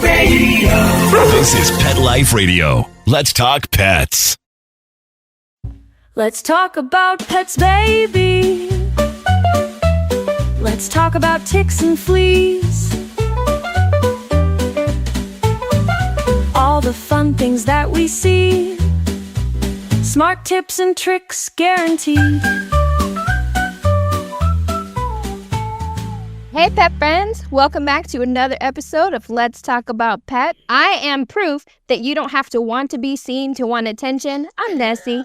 Radio. This is Pet Life Radio. Let's talk pets. Let's talk about pets, baby. Let's talk about ticks and fleas. All the fun things that we see. Smart tips and tricks guaranteed. Hey pet friends, welcome back to another episode of Let's Talk About Pet. I am proof that you don't have to want to be seen to want attention. I'm Nessie.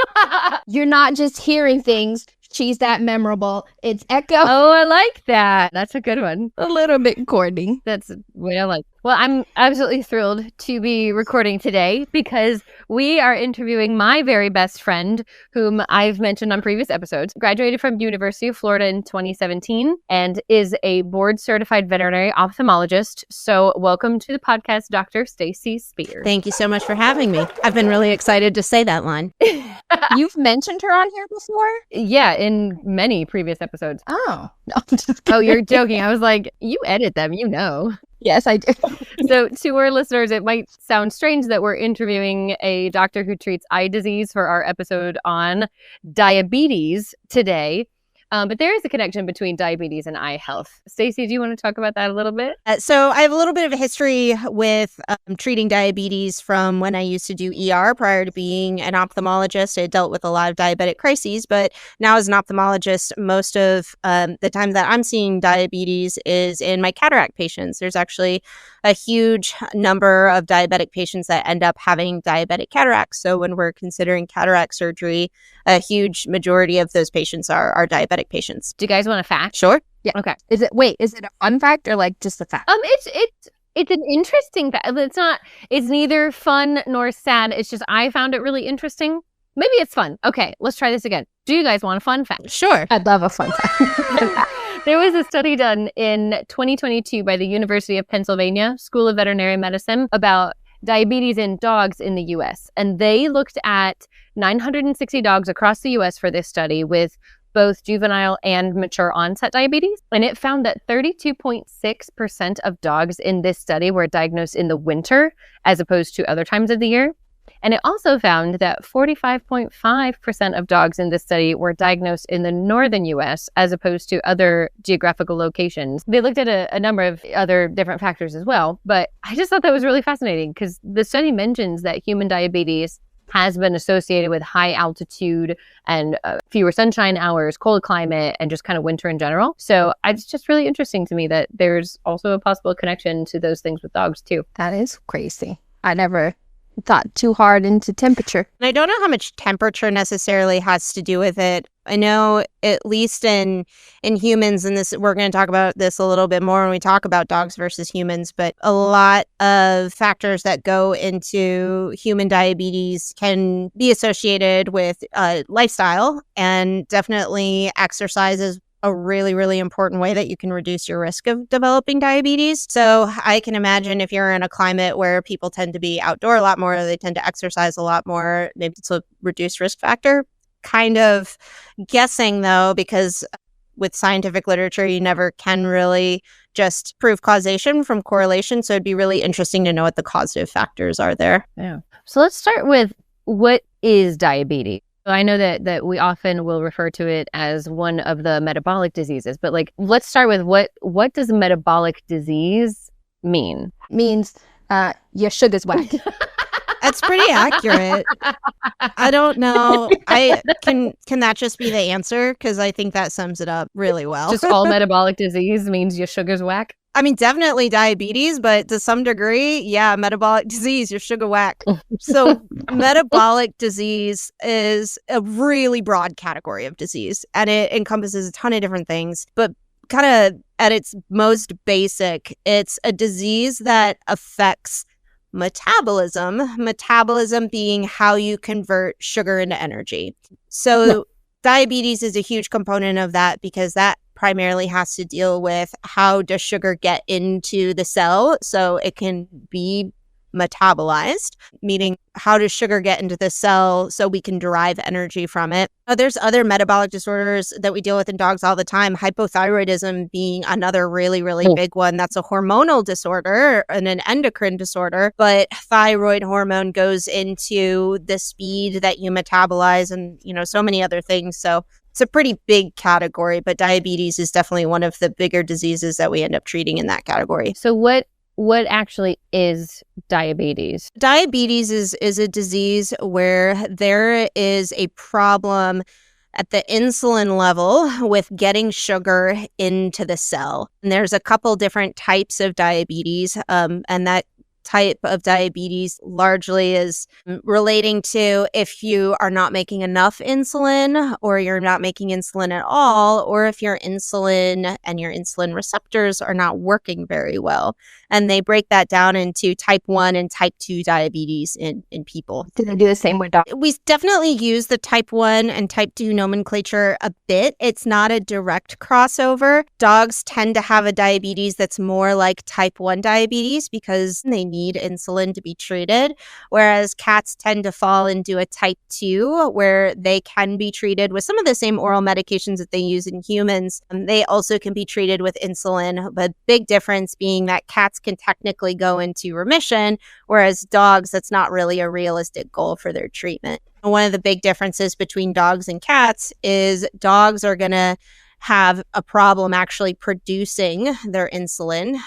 You're not just hearing things, she's that memorable. It's Echo. Oh, I like that. That's a good one. A little bit corny. That's what I like. Well, I'm absolutely thrilled to be recording today because we are interviewing my very best friend, whom I've mentioned on previous episodes, graduated from University of Florida in 2017 and is a board-certified veterinary ophthalmologist. So welcome to the podcast, Dr. Staci Spears. Thank you so much for having me. I've been really excited to say that line. You've mentioned her on here before? Yeah, in many previous episodes. Oh, no, I'm just kidding. Oh, you're joking. I was like, you edit them, you know. Yes, I do. So to our listeners, it might sound strange that we're interviewing a doctor who treats eye disease for our episode on diabetes today. But there is a connection between diabetes and eye health. Staci, do you want to talk about that a little bit? So I have a little bit of a history with treating diabetes from when I used to do ER prior to being an ophthalmologist. I dealt with a lot of diabetic crises, but now as an ophthalmologist, most of the time that I'm seeing diabetes is in my cataract patients. There's actually a huge number of diabetic patients that end up having diabetic cataracts. So when we're considering cataract surgery, a huge majority of those patients are diabetic patients. Do you guys want a fact? Sure. Yeah. Okay. Is it a fun fact or like just a fact? It's an interesting fact. It's neither fun nor sad. It's just I found it really interesting. Maybe it's fun. Okay, let's try this again. Do you guys want a fun fact? Sure. I'd love a fun fact. There was a study done in 2022 by the University of Pennsylvania School of Veterinary Medicine about diabetes in dogs in the U.S. And they looked at 960 dogs across the U.S. for this study with both juvenile and mature onset diabetes. And it found that 32.6% of dogs in this study were diagnosed in the winter as opposed to other times of the year. And it also found that 45.5% of dogs in this study were diagnosed in the northern U.S. as opposed to other geographical locations. They looked at a number of other different factors as well, but I just thought that was really fascinating because the study mentions that human diabetes has been associated with high altitude and fewer sunshine hours, cold climate, and just kind of winter in general. So it's just really interesting to me that there's also a possible connection to those things with dogs too. That is crazy. I never thought too hard into temperature. And I don't know how much temperature necessarily has to do with it. I know at least in humans, and this we're going to talk about this a little bit more when we talk about dogs versus humans, but a lot of factors that go into human diabetes can be associated with lifestyle, and definitely exercise is a really, really important way that you can reduce your risk of developing diabetes. So I can imagine if you're in a climate where people tend to be outdoor a lot more, they tend to exercise a lot more, maybe it's a reduced risk factor. Kind of guessing though, because with scientific literature, you never can really just prove causation from correlation. So it'd be really interesting to know what the causative factors are there. Yeah. So let's start with what is diabetes? I know that we often will refer to it as one of the metabolic diseases, but let's start with what does metabolic disease mean? Means your sugar's whack. That's pretty accurate. I don't know. Can that just be the answer? Because I think that sums it up really well. Just all metabolic disease means your sugar's whack? I mean, definitely diabetes, but to some degree, yeah, metabolic disease, your sugar whack. So metabolic disease is a really broad category of disease, and it encompasses a ton of different things. But kind of at its most basic, it's a disease that affects metabolism being how you convert sugar into energy. So diabetes is a huge component of that because that primarily has to deal with how does sugar get into the cell so it can be metabolized, meaning how does sugar get into the cell so we can derive energy from it. There's other metabolic disorders that we deal with in dogs all the time, hypothyroidism being another really, really big one. That's a hormonal disorder and an endocrine disorder, but thyroid hormone goes into the speed that you metabolize and, so many other things. So it's a pretty big category, but diabetes is definitely one of the bigger diseases that we end up treating in that category. So what actually is diabetes? Diabetes is a disease where there is a problem at the insulin level with getting sugar into the cell. And there's a couple different types of diabetes, and that type of diabetes largely is relating to if you are not making enough insulin, or you're not making insulin at all, or if your insulin and your insulin receptors are not working very well. And they break that down into type 1 and type 2 diabetes in people. Do they do the same with dogs? We definitely use the type 1 and type 2 nomenclature a bit. It's not a direct crossover. Dogs tend to have a diabetes that's more like type 1 diabetes because they need insulin to be treated, whereas cats tend to fall into a type 2 where they can be treated with some of the same oral medications that they use in humans. They also can be treated with insulin, but big difference being that cats can technically go into remission, whereas dogs, that's not really a realistic goal for their treatment. One of the big differences between dogs and cats is dogs are going to have a problem actually producing their insulin,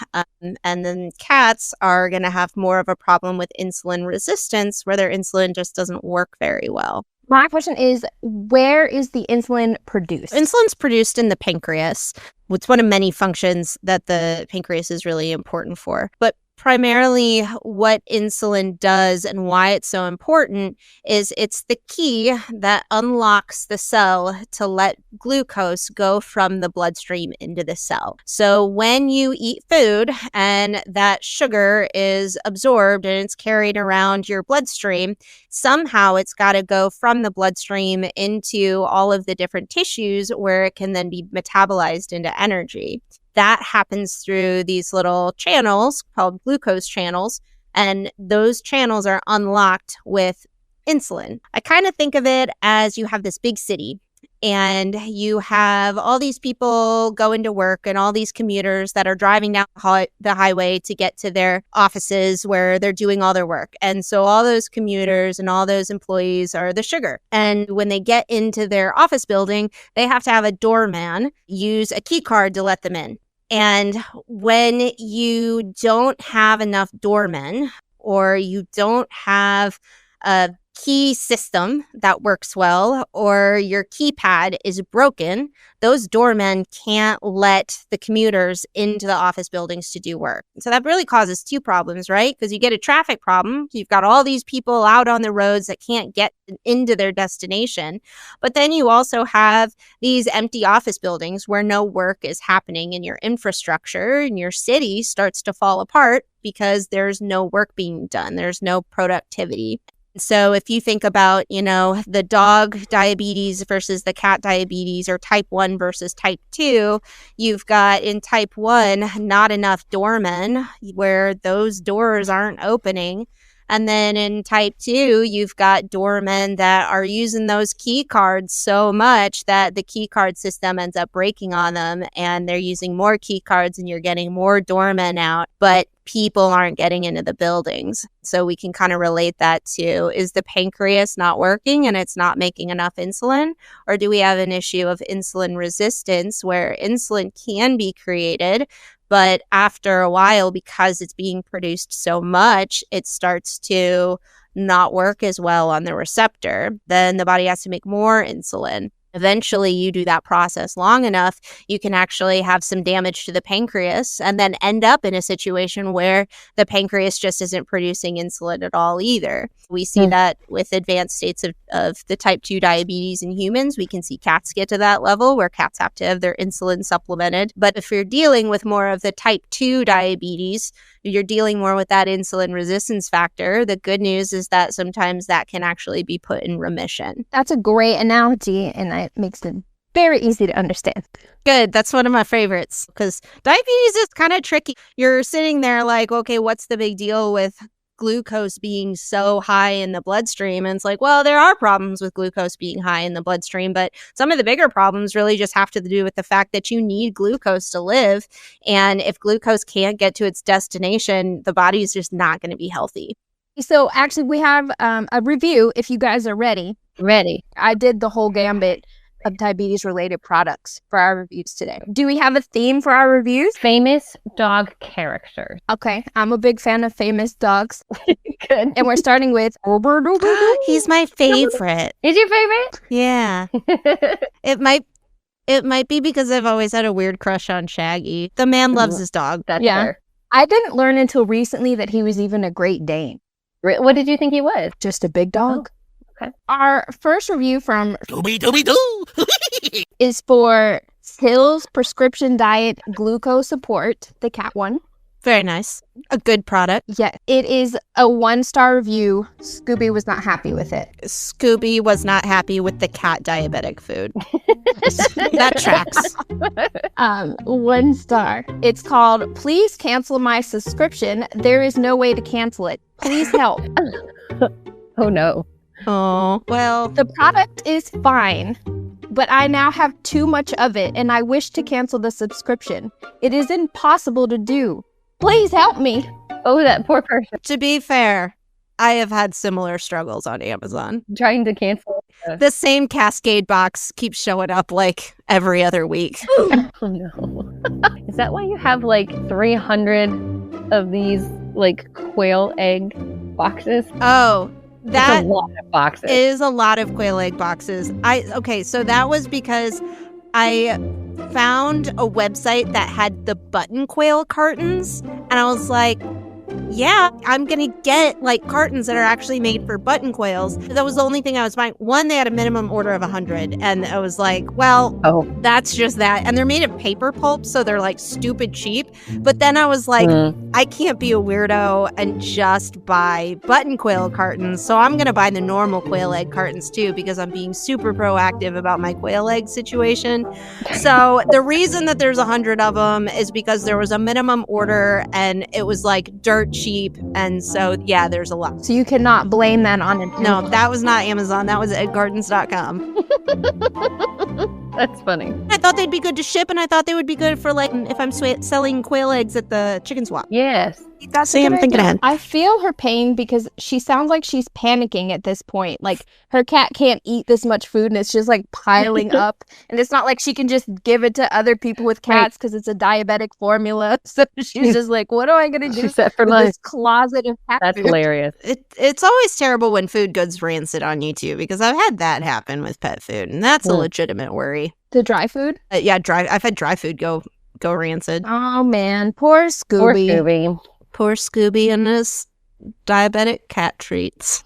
and then cats are going to have more of a problem with insulin resistance, where their insulin just doesn't work very well. My question is, where is the insulin produced? Insulin's produced in the pancreas. It's one of many functions that the pancreas is really important for. But primarily what insulin does and why it's so important is it's the key that unlocks the cell to let glucose go from the bloodstream into the cell. So when you eat food and that sugar is absorbed and it's carried around your bloodstream, somehow it's got to go from the bloodstream into all of the different tissues where it can then be metabolized into energy. That happens through these little channels called glucose channels, and those channels are unlocked with insulin. I kind of think of it as you have this big city, and you have all these people going to work and all these commuters that are driving down the highway to get to their offices where they're doing all their work. And so all those commuters and all those employees are the sugar. And when they get into their office building, they have to have a doorman use a key card to let them in. And when you don't have enough doormen, or you don't have a key system that works well, or your keypad is broken, those doormen can't let the commuters into the office buildings to do work. So that really causes two problems, right? Because you get a traffic problem. You've got all these people out on the roads that can't get into their destination. But then you also have these empty office buildings where no work is happening, and your infrastructure in your city starts to fall apart because there's no work being done. There's no productivity. So if you think about, the dog diabetes versus the cat diabetes, or type 1 versus type 2, you've got in type 1 not enough doormen where those doors aren't opening. And then in type 2, you've got doormen that are using those key cards so much that the key card system ends up breaking on them, and they're using more key cards and you're getting more doormen out, but people aren't getting into the buildings. So we can kind of relate that to, is the pancreas not working and it's not making enough insulin? Or do we have an issue of insulin resistance where insulin can be created, but after a while, because it's being produced so much, it starts to not work as well on the receptor. Then the body has to make more insulin. Eventually, you do that process long enough, you can actually have some damage to the pancreas and then end up in a situation where the pancreas just isn't producing insulin at all either. We see that with advanced states of the type 2 diabetes in humans. We can see cats get to that level where cats have to have their insulin supplemented. But if you're dealing with more of the type 2 diabetes, you're dealing more with that insulin resistance factor. The good news is that sometimes that can actually be put in remission. That's a great analogy, and it makes it very easy to understand. Good. That's one of my favorites, because diabetes is kind of tricky. You're sitting there like, okay, what's the big deal with glucose being so high in the bloodstream. And it's like, well, there are problems with glucose being high in the bloodstream, but some of the bigger problems really just have to do with the fact that you need glucose to live. And if glucose can't get to its destination, the body is just not going to be healthy. So actually, we have a review if you guys are ready. Ready. I did the whole gambit of diabetes-related products for our reviews today. Do we have a theme for our reviews? Famous dog characters. Okay, I'm a big fan of famous dogs. Good. And we're starting with... He's my favorite. Is your favorite? Yeah. It might be because I've always had a weird crush on Shaggy. The man loves his dog. That's Yeah. fair. I didn't learn until recently that he was even a Great Dane. What did you think he was? Just a big dog. Okay. Our first review from Dooby-dooby-doo. is for Hill's Prescription Diet Glucose Support, the cat one. Very nice. A good product. Yeah, it is a 1-star review. Scooby was not happy with it. Scooby was not happy with the cat diabetic food. That tracks. 1 star. It's called Please Cancel My Subscription. There is no way to cancel it. Please help. Oh, no. Oh, well. The product is fine, but I now have too much of it and I wish to cancel the subscription. It is impossible to do. Please help me. Oh, that poor person To be fair, I have had similar struggles on Amazon. trying to cancel. The same Cascade box keeps showing up like every other week. Oh, no. Is that why you have like 300 of these like quail egg boxes? Oh, That's that a lot of boxes. is a lot of quail egg boxes. Okay, so that was because I found a website that had the button quail cartons, and I was like, yeah, I'm gonna get like cartons that are actually made for button quails. That was the only thing I was buying. One, they had a minimum order of 100, and I was like, well, that's just that. And they're made of paper pulp, so they're like stupid cheap. But then I was like, I can't be a weirdo and just buy button quail cartons, so I'm gonna buy the normal quail egg cartons too, because I'm being super proactive about my quail egg situation. So the reason that there's 100 of them is because there was a minimum order, and it was like dirt cheap, and so yeah, there's a lot. So you cannot blame that on it. No, that was not Amazon. That was eggcartons.com. That's funny. I thought they'd be good to ship, and I thought they would be good for like if I'm selling quail eggs at the chicken swap. Yes. That's See, I'm thinking ahead. I feel her pain because she sounds like she's panicking at this point. Like her cat can't eat this much food and it's just like piling up. And it's not like she can just give it to other people with cats because it's a diabetic formula. So she's just like, what am I going to do She's set for with life. this closet of cat That's food? hilarious. It's always terrible when food goes rancid on you too, because I've had that happen with pet food, and that's a legitimate worry. The dry food? Yeah, I've had dry food go rancid. Oh man, poor Scooby. Poor Scooby. Poor Scooby and his diabetic cat treats.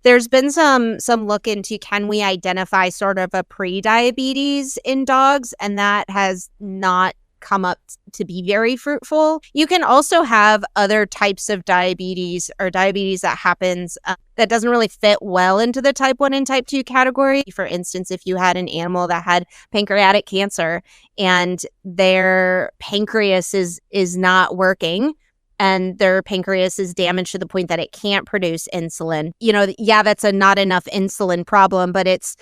There's been some look into, can we identify sort of a pre-diabetes in dogs, and that has not come up to be very fruitful. You can also have other types of diabetes, or diabetes that happens that doesn't really fit well into the type 1 and type 2 category. For instance, if you had an animal that had pancreatic cancer and their pancreas is not working, and their pancreas is damaged to the point that it can't produce insulin, yeah, that's a not enough insulin problem, but it's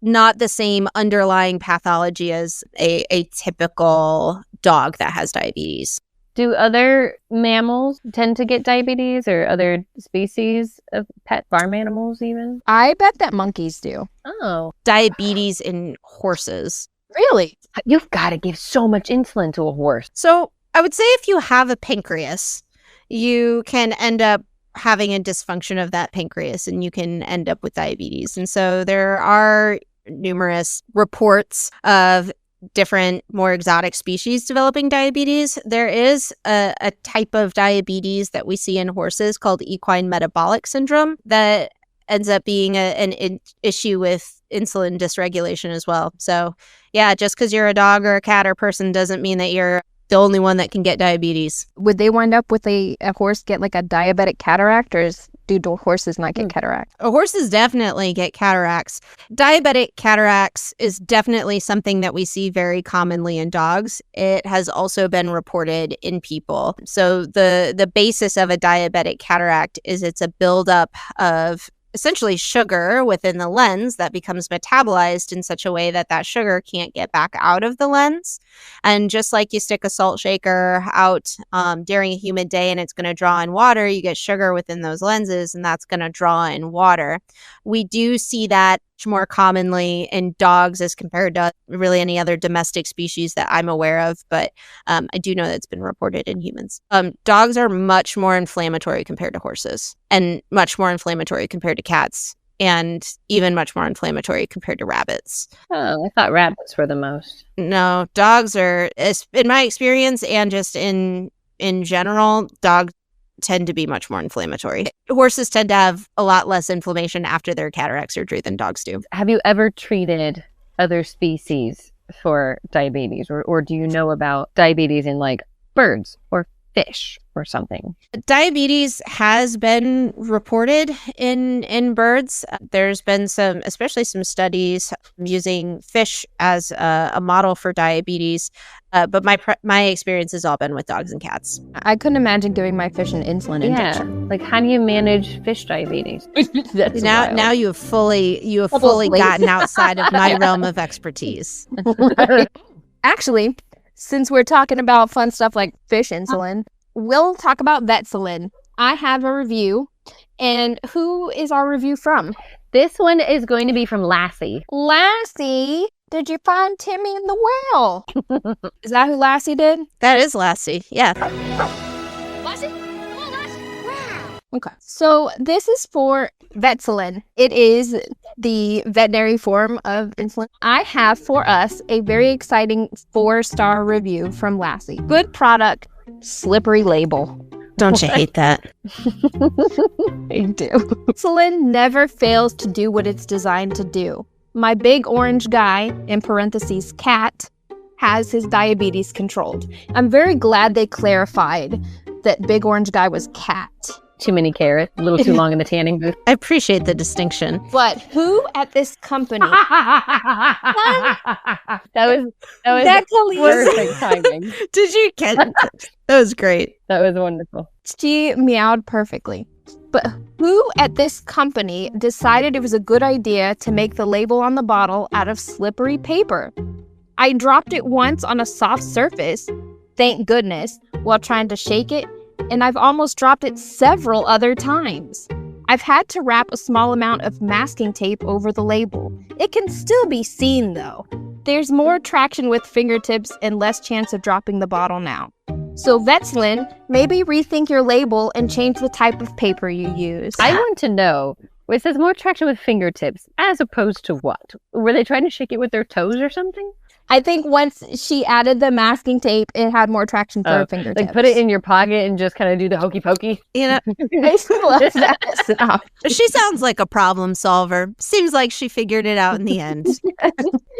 not the same underlying pathology as a typical dog that has diabetes. Do other mammals tend to get diabetes, or other species of pet farm animals even? I bet that monkeys do. Oh. Diabetes in horses. Really? You've got to give so much insulin to a horse. So I would say if you have a pancreas, you can end up having a dysfunction of that pancreas, and you can end up with diabetes. And so there are numerous reports of different, more exotic species developing diabetes. There is a type of diabetes that we see in horses called equine metabolic syndrome that ends up being an issue with insulin dysregulation as well. So yeah, just because you're a dog or a cat or person doesn't mean that you're the only one that can get diabetes. Would they wind up with a horse get like a diabetic cataract, or is do horses not get cataracts? Horses definitely get cataracts. Diabetic cataracts is definitely something that we see very commonly in dogs. It has also been reported in people. So the basis of a diabetic cataract is it's a buildup of essentially sugar within the lens that becomes metabolized in such a way that that sugar can't get back out of the lens. And just like you stick a salt shaker out during a humid day and it's going to draw in water, you get sugar within those lenses and that's going to draw in water. We do see that more commonly in dogs as compared to really any other domestic species that I'm aware of, but I do know that it's been reported in humans. Dogs are much more inflammatory compared to horses, and much more inflammatory compared to cats, and even much more inflammatory compared to rabbits. Oh, I thought rabbits were the most. No, dogs are, in my experience and just in general, dogs tend to be much more inflammatory. Horses tend to have a lot less inflammation after their cataract surgery than dogs do. Have you ever treated other species for diabetes, or do you know about diabetes in like birds or fish or something? Diabetes has been reported in birds. There's been especially some studies using fish as a model for diabetes. But my experience has all been with dogs and cats. I couldn't imagine giving my fish an insulin injection. Like, how do you manage fish diabetes? That's wild. Now you have fully gotten outside of my realm of expertise. Actually, since we're talking about fun stuff like fish insulin, we'll talk about Vetsulin. I have a review. And who is our review from? This one is going to be from Lassie. Lassie? Did you find Timmy in the well? Is that who Lassie did? That is Lassie, yeah. Lassie? Come on, Lassie. Wow. Okay. So this is for Vetsulin. It is the veterinary form of insulin. I have for us a very exciting 4-star review from Lassie. Good product, slippery label. Don't you hate that? I do. Insulin never fails to do what it's designed to do. My big orange guy, in parentheses cat, has his diabetes controlled. I'm very glad they clarified that big orange guy was cat. Too many carrots, a little too long in the tanning booth. I appreciate the distinction. But who at this company? that was perfect timing. Did you get that? That was great. That was wonderful. She meowed perfectly. But who at this company decided it was a good idea to make the label on the bottle out of slippery paper? I dropped it once on a soft surface, thank goodness, while trying to shake it, and I've almost dropped it several other times. I've had to wrap a small amount of masking tape over the label. It can still be seen, though. There's more traction with fingertips and less chance of dropping the bottle now. So Vetsulin, maybe rethink your label and change the type of paper you use. I want to know, it says more traction with fingertips, as opposed to what? Were they trying to shake it with their toes or something? I think once she added the masking tape, it had more traction for her fingertips. Like put it in your pocket and just kind of do the hokey pokey? You know, I love that stuff. She sounds like a problem solver. Seems like she figured it out in the end.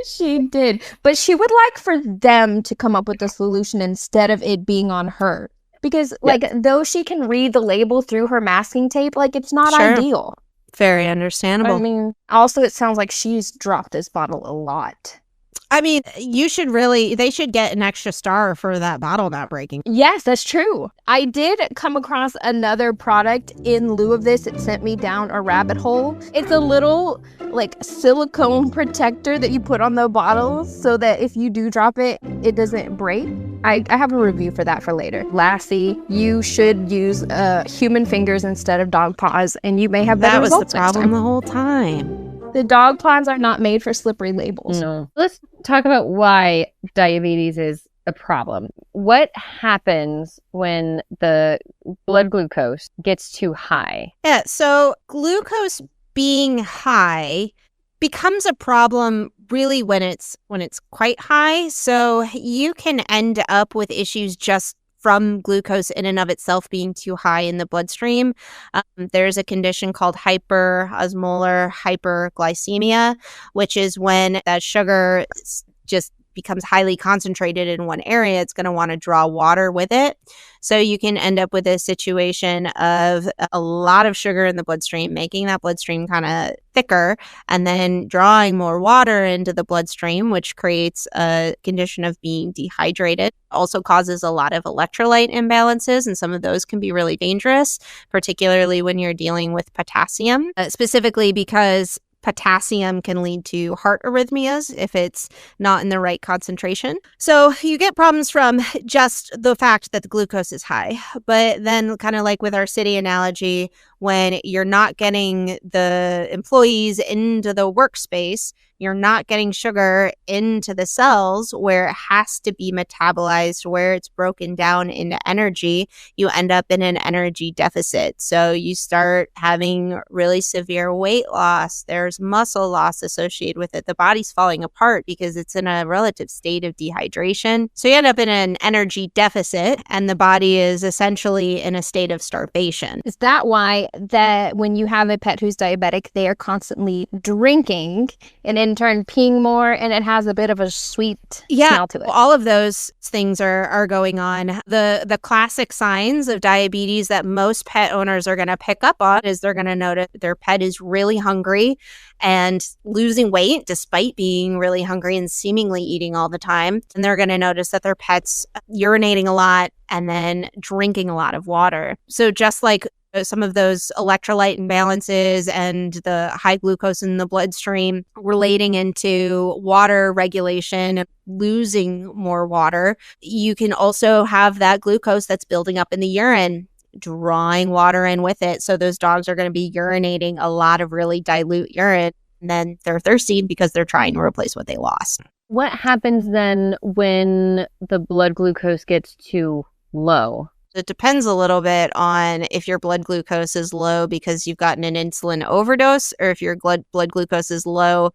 She did. But she would like for them to come up with a solution instead of it being on her. Because, though she can read the label through her masking tape, it's not ideal. Very understandable. I mean, also, it sounds like she's dropped this bottle a lot. I mean, they should get an extra star for that bottle not breaking. Yes, that's true. I did come across another product in lieu of this. It sent me down a rabbit hole. It's a little silicone protector that you put on the bottle so that if you do drop it, it doesn't break. I have a review for that for later. Lassie, you should use human fingers instead of dog paws, and you may have better results. That was the problem the whole time. The dog paws are not made for slippery labels. No. Let's talk about why diabetes is a problem. What happens when the blood glucose gets too high? Yeah, so glucose being high becomes a problem really when it's quite high. So you can end up with issues just from glucose in and of itself being too high in the bloodstream. There's a condition called hyperosmolar hyperglycemia, which is when that sugar just becomes highly concentrated in one area, it's going to want to draw water with it. So you can end up with a situation of a lot of sugar in the bloodstream, making that bloodstream kind of thicker, and then drawing more water into the bloodstream, which creates a condition of being dehydrated. Also causes a lot of electrolyte imbalances, and some of those can be really dangerous, particularly when you're dealing with potassium, specifically because potassium can lead to heart arrhythmias if it's not in the right concentration. So you get problems from just the fact that the glucose is high. But then, kind of like with our city analogy, when you're not getting the employees into the workspace, you're not getting sugar into the cells where it has to be metabolized, where it's broken down into energy, you end up in an energy deficit. So you start having really severe weight loss. There's muscle loss associated with it. The body's falling apart because it's in a relative state of dehydration. So you end up in an energy deficit, and the body is essentially in a state of starvation. Is that why that when you have a pet who's diabetic, they are constantly drinking and in turn peeing more, and it has a bit of a sweet smell to it? All of those things are going on. The classic signs of diabetes that most pet owners are going to pick up on is they're going to notice their pet is really hungry and losing weight despite being really hungry and seemingly eating all the time. And they're going to notice that their pet's urinating a lot and then drinking a lot of water. So just like some of those electrolyte imbalances and the high glucose in the bloodstream relating into water regulation, losing more water, you can also have that glucose that's building up in the urine, drawing water in with it. So those dogs are going to be urinating a lot of really dilute urine, and then they're thirsty because they're trying to replace what they lost. What happens then when the blood glucose gets too low? It depends a little bit on if your blood glucose is low because you've gotten an insulin overdose, or if your blood glucose is low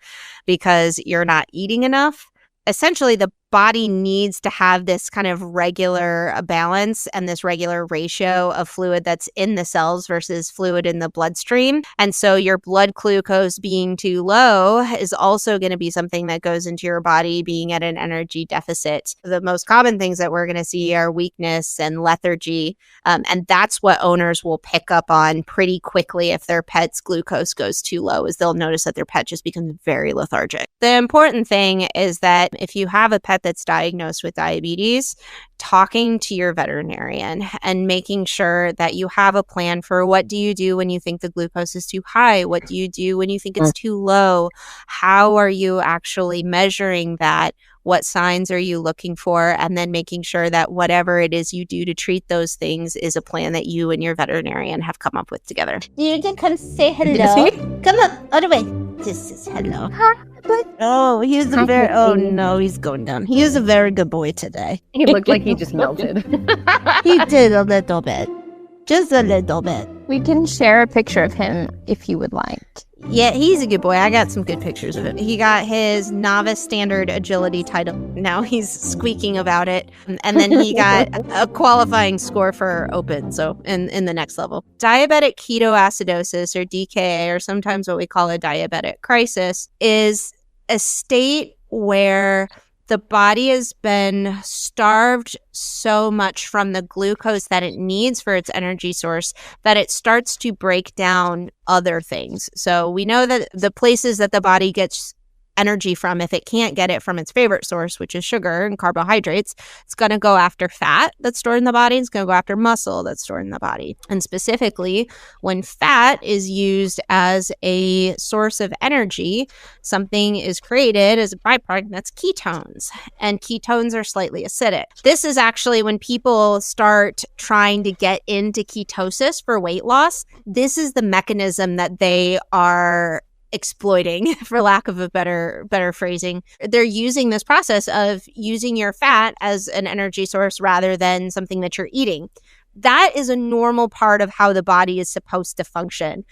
because you're not eating enough. Essentially, the body needs to have this kind of regular balance and this regular ratio of fluid that's in the cells versus fluid in the bloodstream. And so your blood glucose being too low is also going to be something that goes into your body being at an energy deficit. The most common things that we're going to see are weakness and lethargy. And that's what owners will pick up on pretty quickly if their pet's glucose goes too low, is they'll notice that their pet just becomes very lethargic. The important thing is that if you have a pet that's diagnosed with diabetes, talking to your veterinarian and making sure that you have a plan for what do you do when you think the glucose is too high? What do you do when you think it's too low? How are you actually measuring that? What signs are you looking for? And then making sure that whatever it is you do to treat those things is a plan that you and your veterinarian have come up with together. You can come say hello. Come on, all the way. This is hello. Oh, he's a very, oh no, he's going down. He is a very good boy today. He looked like he just melted. He did a little bit. Just a little bit. We can share a picture of him if you would like. Yeah, he's a good boy. I got some good pictures of him. He got his novice standard agility title. Now he's squeaking about it. And then he got a qualifying score for open, so in the next level. Diabetic ketoacidosis, or DKA, or sometimes what we call a diabetic crisis, is a state where the body has been starved so much from the glucose that it needs for its energy source that it starts to break down other things. So we know that the places that the body gets energy from, if it can't get it from its favorite source, which is sugar and carbohydrates, it's going to go after fat that's stored in the body. It's going to go after muscle that's stored in the body. And specifically, when fat is used as a source of energy, something is created as a byproduct that's ketones. And ketones are slightly acidic. This is actually when people start trying to get into ketosis for weight loss. This is the mechanism that they are exploiting, for lack of a better phrasing. They're using this process of using your fat as an energy source rather than something that you're eating. That is a normal part of how the body is supposed to function.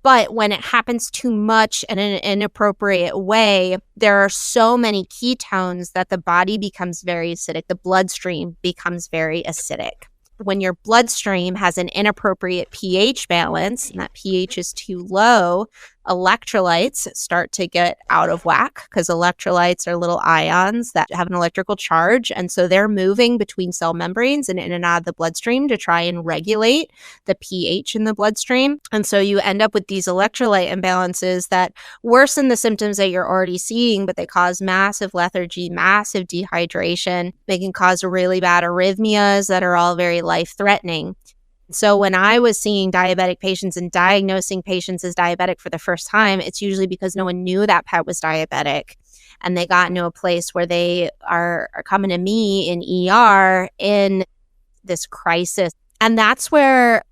But when it happens too much in an inappropriate way, there are so many ketones that the body becomes very acidic. The bloodstream becomes very acidic. When your bloodstream has an inappropriate pH balance and that pH is too low, electrolytes start to get out of whack, because electrolytes are little ions that have an electrical charge. And so they're moving between cell membranes and in and out of the bloodstream to try and regulate the pH in the bloodstream. And so you end up with these electrolyte imbalances that worsen the symptoms that you're already seeing, but they cause massive lethargy, massive dehydration. They can cause really bad arrhythmias that are all very life-threatening. So when I was seeing diabetic patients and diagnosing patients as diabetic for the first time, it's usually because no one knew that pet was diabetic. And they got into a place where they are coming to me in ER in this crisis. And that's where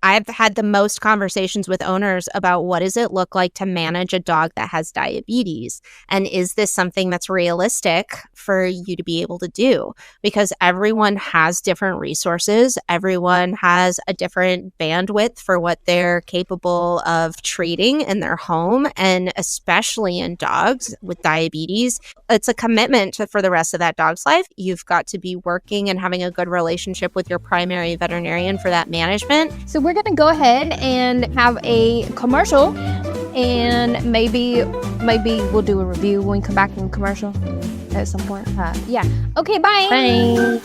I've had the most conversations with owners about what does it look like to manage a dog that has diabetes? And is this something that's realistic for you to be able to do? Because everyone has different resources. Everyone has a different bandwidth for what they're capable of treating in their home. And especially in dogs with diabetes, it's a commitment for the rest of that dog's life. You've got to be working and having a good relationship with your primary veterinarian for that management. So we're going to go ahead and have a commercial, and maybe we'll do a review when we come back from commercial at some point. Yeah. Okay, bye. Bye.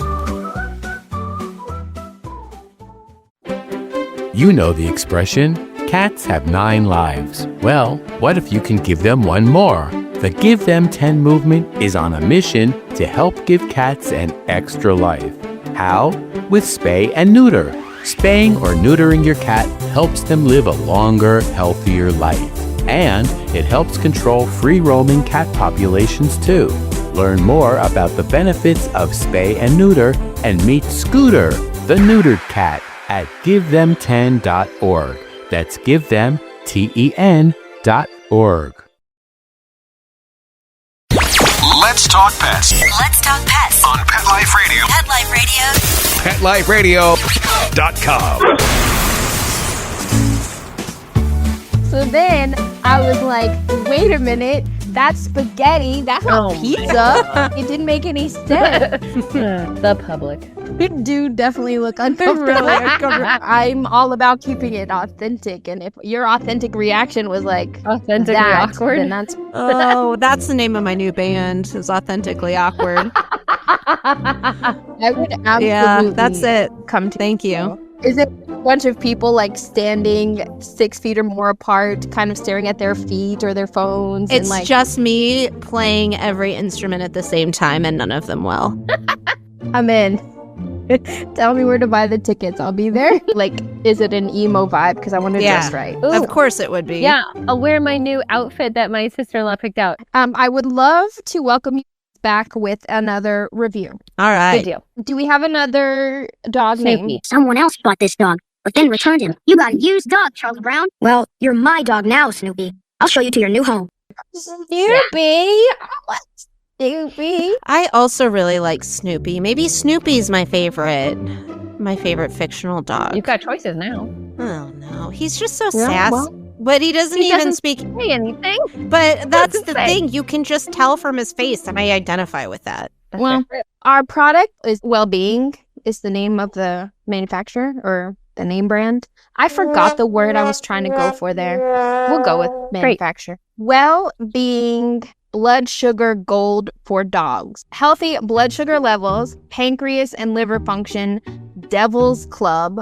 You know the expression, cats have 9 lives. Well, what if you can give them one more? The Give Them 10 movement is on a mission to help give cats an extra life. How? With spay and neuter. Spaying or neutering your cat helps them live a longer, healthier life. And it helps control free-roaming cat populations too. Learn more about the benefits of spay and neuter and meet Scooter, the neutered cat, at GiveThem10.org. That's GiveThem10.org. Let's talk pets Let's talk pets on Pet Life Radio. Pet Life Radio. PetLifeRadio.com. So then I was like, wait a minute, that's spaghetti. That's not pizza. It didn't make any sense. The public. It do definitely look uncomfortable. I'm all about keeping it authentic. And if your authentic reaction was like Authentically that, awkward. then that's Oh, that's the name of my new band, is Authentically Awkward. I would absolutely Yeah, that's it. come to. Thank you. Is it a bunch of people like standing 6 feet or more apart, kind of staring at their feet or their phones? It's and like, just me playing every instrument at the same time, and none of them well. I'm in. Tell me where to buy the tickets. I'll be there. Like, is it an emo vibe? Because I want to dress right. Ooh. Of course it would be. Yeah, I'll wear my new outfit that my sister-in-law picked out. I would love to welcome you back with another review. All Good right. deal. Do we have another dog name? Snoopy. Someone else bought this dog, but then returned him. You got a used dog, Charlie Brown. Well, you're my dog now, Snoopy. I'll show you to your new home. Snoopy. Snoopy. I also really like Snoopy. Maybe Snoopy's my favorite fictional dog. You've got choices now. Oh no, he's just so Yeah, sassy. well, But he doesn't even speak. Say anything. But that's the say. thing. You can just tell from his face, and I identify with that. That's Well, right. our product is Well-Being is the name of the manufacturer or the name brand. I forgot the word I was trying to go for there. We'll go with manufacturer. Well-Being blood sugar gold for dogs. Healthy blood sugar levels, pancreas and liver function, Devil's Club,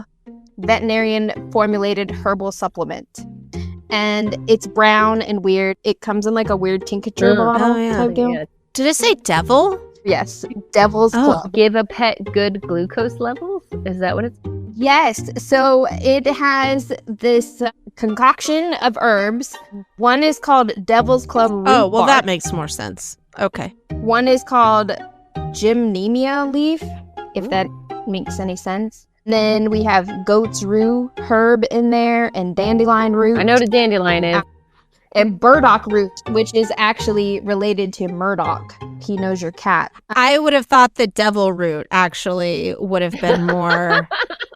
veterinarian formulated herbal supplement. And it's brown and weird. It comes in like a weird tincture bottle. Oh, yeah. type deal. Yeah. Did it say devil? Yes, Devil's Oh. Club. Give a pet good glucose levels? Is that what it's? Yes, so it has this concoction of herbs. One is called Devil's Club root Oh, well, bark. that makes more sense. Okay. One is called Gymnemia leaf, if that makes any sense. Then we have goat's rue herb in there and dandelion root. I know what a dandelion is. And burdock root, which is actually related to Murdoch. He knows your cat. I would have thought the devil root actually would have been more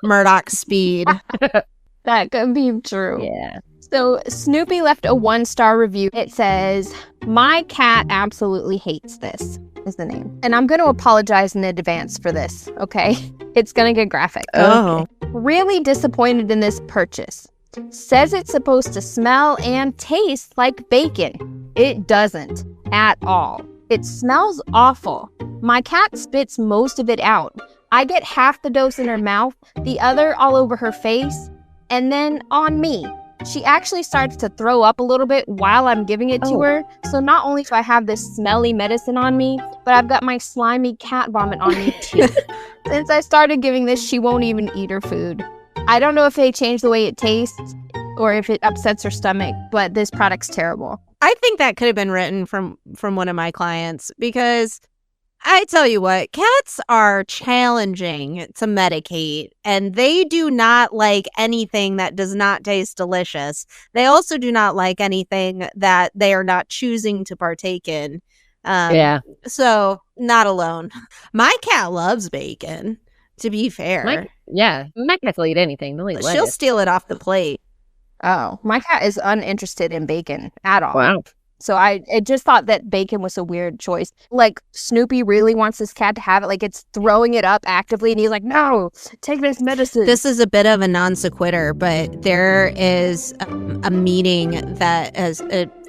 Murdoch speed. That could be true. Yeah. So Snoopy left a 1-star review. It says, "My cat absolutely hates this," is the name. And I'm going to apologize in advance for this, okay? It's going to get graphic. Oh. Really disappointed in this purchase. Says it's supposed to smell and taste like bacon. It doesn't at all. It smells awful. My cat spits most of it out. I get half the dose in her mouth, the other all over her face, and then on me. She actually starts to throw up a little bit while I'm giving it to her. So not only do I have this smelly medicine on me, but I've got my slimy cat vomit on me too. Since I started giving this, she won't even eat her food. I don't know if they changed the way it tastes or if it upsets her stomach, but this product's terrible. I think that could have been written from one of my clients, because I tell you what, cats are challenging to medicate, and they do not like anything that does not taste delicious. They also do not like anything that they are not choosing to partake in. So not alone. My cat loves bacon, to be fair. My cat will eat anything. They'll eat lettuce. She'll steal it off the plate. Oh, my cat is uninterested in bacon at all. Wow. So I just thought that bacon was a weird choice. Like, Snoopy really wants this cat to have it. Like, it's throwing it up actively, and he's like, no, take this medicine. This is a bit of a non sequitur, but there is a meeting that is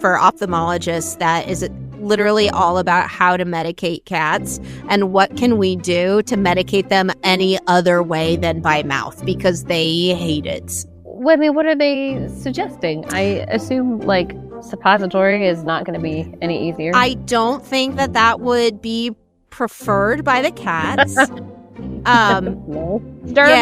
for ophthalmologists that is literally all about how to medicate cats and what can we do to medicate them any other way than by mouth, because they hate it. Well, I mean, what are they suggesting? I assume, like, suppository is not going to be any easier. I don't think that would be preferred by the cats. Yeah,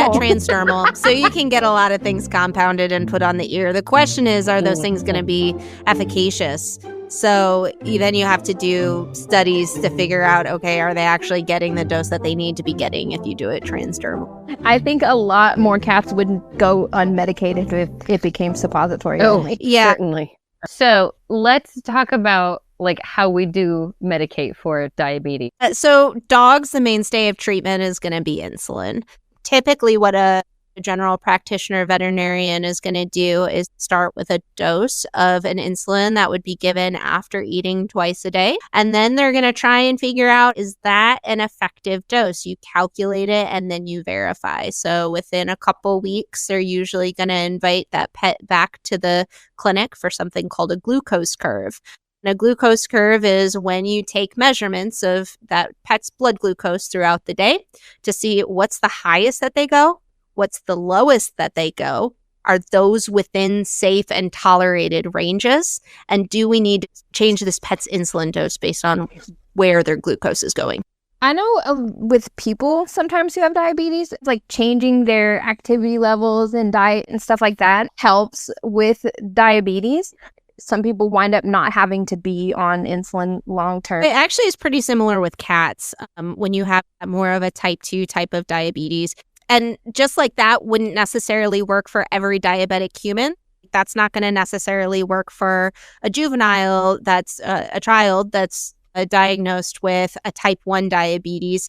transdermal. So you can get a lot of things compounded and put on the ear. The question is, are those things going to be efficacious? So then you have to do studies to figure out, okay, are they actually getting the dose that they need to be getting if you do it transdermal? I think a lot more cats wouldn't go unmedicated if it became suppository only. Yeah. Certainly. So let's talk about like how we do medicate for diabetes. So dogs, the mainstay of treatment is going to be insulin. Typically what a general practitioner veterinarian is going to do is start with a dose of an insulin that would be given after eating twice a day. And then they're going to try and figure out, is that an effective dose? You calculate it and then you verify. So within a couple weeks, they're usually going to invite that pet back to the clinic for something called a glucose curve. And a glucose curve is when you take measurements of that pet's blood glucose throughout the day to see what's the highest that they go, what's the lowest that they go, are those within safe and tolerated ranges, and do we need to change this pet's insulin dose based on where their glucose is going? I know with people sometimes who have diabetes, like changing their activity levels and diet and stuff like that helps with diabetes. Some people wind up not having to be on insulin long term. It actually is pretty similar with cats when you have more of a type 2 type of diabetes. And just like that wouldn't necessarily work for every diabetic human. That's not going to necessarily work for a juvenile that's a child that's diagnosed with a type 1 diabetes.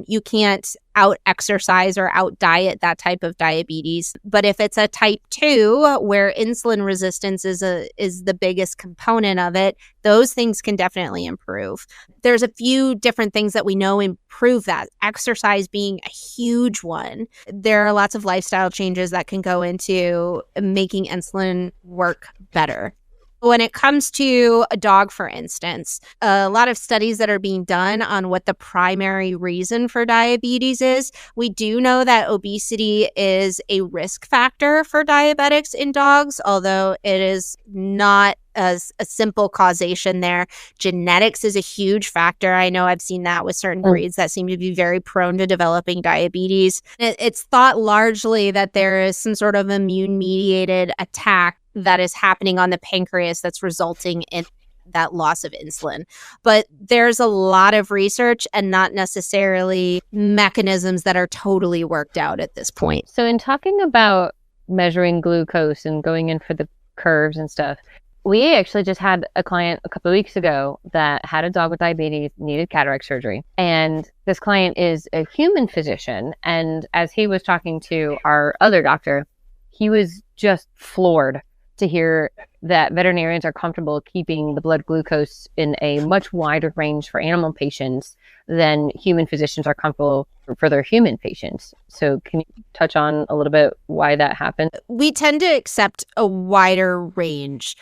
You can't out-exercise or out-diet that type of diabetes. But if it's a type 2, where insulin resistance is the biggest component of it, those things can definitely improve. There's a few different things that we know improve that, exercise being a huge one. There are lots of lifestyle changes that can go into making insulin work better. When it comes to a dog, for instance, a lot of studies that are being done on what the primary reason for diabetes is. We do know that obesity is a risk factor for diabetics in dogs, although it is not as a simple causation there. Genetics is a huge factor. I know I've seen that with certain breeds that seem to be very prone to developing diabetes. It's thought largely that there is some sort of immune-mediated attack that is happening on the pancreas that's resulting in that loss of insulin. But there's a lot of research and not necessarily mechanisms that are totally worked out at this point. So in talking about measuring glucose and going in for the curves and stuff, we actually just had a client a couple of weeks ago that had a dog with diabetes, needed cataract surgery. And this client is a human physician. And as he was talking to our other doctor, he was just floored to hear that veterinarians are comfortable keeping the blood glucose in a much wider range for animal patients than human physicians are comfortable for their human patients. So can you touch on a little bit why that happened? We tend to accept a wider range.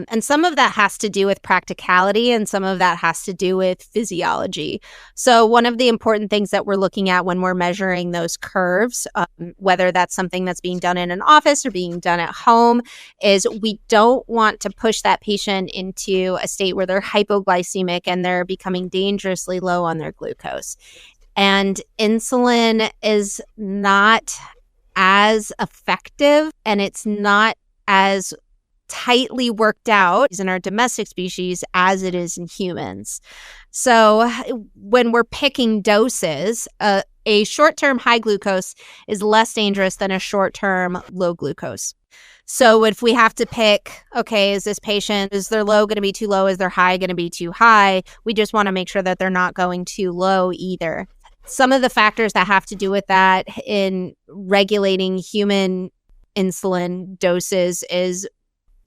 And some of that has to do with practicality and some of that has to do with physiology. So one of the important things that we're looking at when we're measuring those curves, whether that's something that's being done in an office or being done at home, is we don't want to push that patient into a state where they're hypoglycemic and they're becoming dangerously low on their glucose. And insulin is not as effective and it's not as tightly worked out in our domestic species as it is in humans. So when we're picking doses, a short-term high glucose is less dangerous than a short-term low glucose. So if we have to pick, okay, is their low going to be too low? Is their high going to be too high? We just want to make sure that they're not going too low either. Some of the factors that have to do with that in regulating human insulin doses is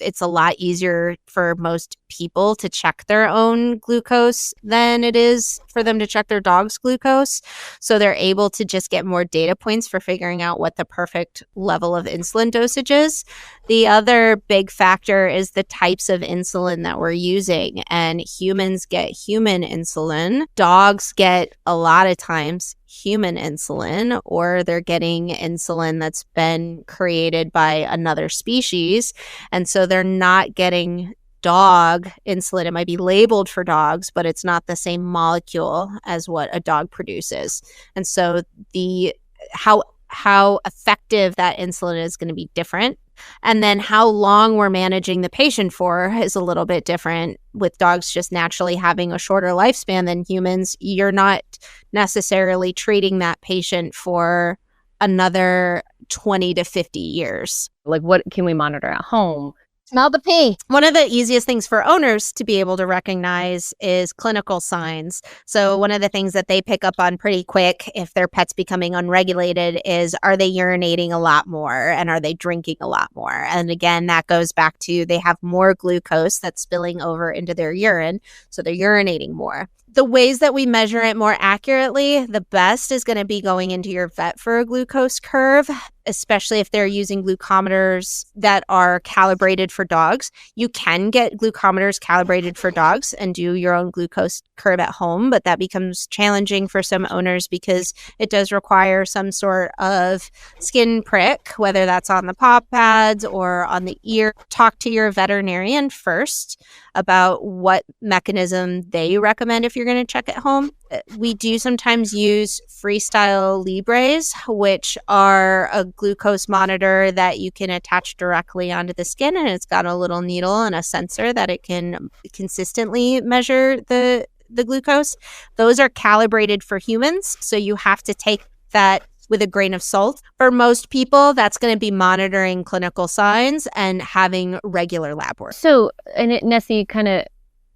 it's a lot easier for most people to check their own glucose than it is for them to check their dog's glucose. So they're able to just get more data points for figuring out what the perfect level of insulin dosage is. The other big factor is the types of insulin that we're using. And humans get human insulin. Dogs get a lot of times human insulin, or they're getting insulin that's been created by another species. And so they're not getting dog insulin. It might be labeled for dogs, but it's not the same molecule as what a dog produces. And so the how effective that insulin is going to be different. And then how long we're managing the patient for is a little bit different. With dogs just naturally having a shorter lifespan than humans, you're not necessarily treating that patient for another 20 to 50 years. Like, what can we monitor at home? Smell the pee. One of the easiest things for owners to be able to recognize is clinical signs. So one of the things that they pick up on pretty quick if their pet's becoming unregulated is, are they urinating a lot more and are they drinking a lot more? And again, that goes back to they have more glucose that's spilling over into their urine, so they're urinating more. The ways that we measure it more accurately, the best is going to be going into your vet for a glucose curve, especially if they're using glucometers that are calibrated for dogs. You can get glucometers calibrated for dogs and do your own glucose curve at home, but that becomes challenging for some owners because it does require some sort of skin prick, whether that's on the paw pads or on the ear. Talk to your veterinarian first about what mechanism they recommend if you're going to check at home. We do sometimes use Freestyle Libres, which are a glucose monitor that you can attach directly onto the skin, and it's got a little needle and a sensor that it can consistently measure the glucose. Those are calibrated for humans, so you have to take that with a grain of salt. For most people, that's going to be monitoring clinical signs and having regular lab work. So, and Nessie kind of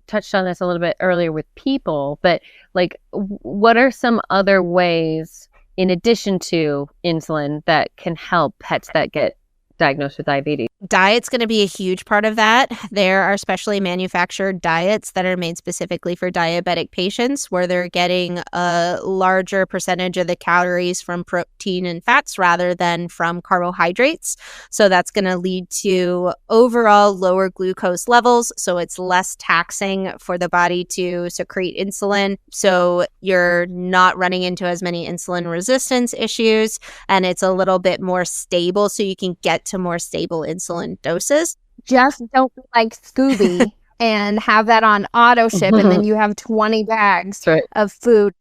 touched on this a little bit earlier with people, but like, what are some other ways in addition to insulin that can help pets that get diagnosed with diabetes? Diet's going to be a huge part of that. There are specially manufactured diets that are made specifically for diabetic patients where they're getting a larger percentage of the calories from protein and fats rather than from carbohydrates. So that's going to lead to overall lower glucose levels. So it's less taxing for the body to secrete insulin. So you're not running into as many insulin resistance issues, and it's a little bit more stable so you can get to more stable insulin doses. Just don't be like Scooby and have that on auto ship and then you have 20 bags of food.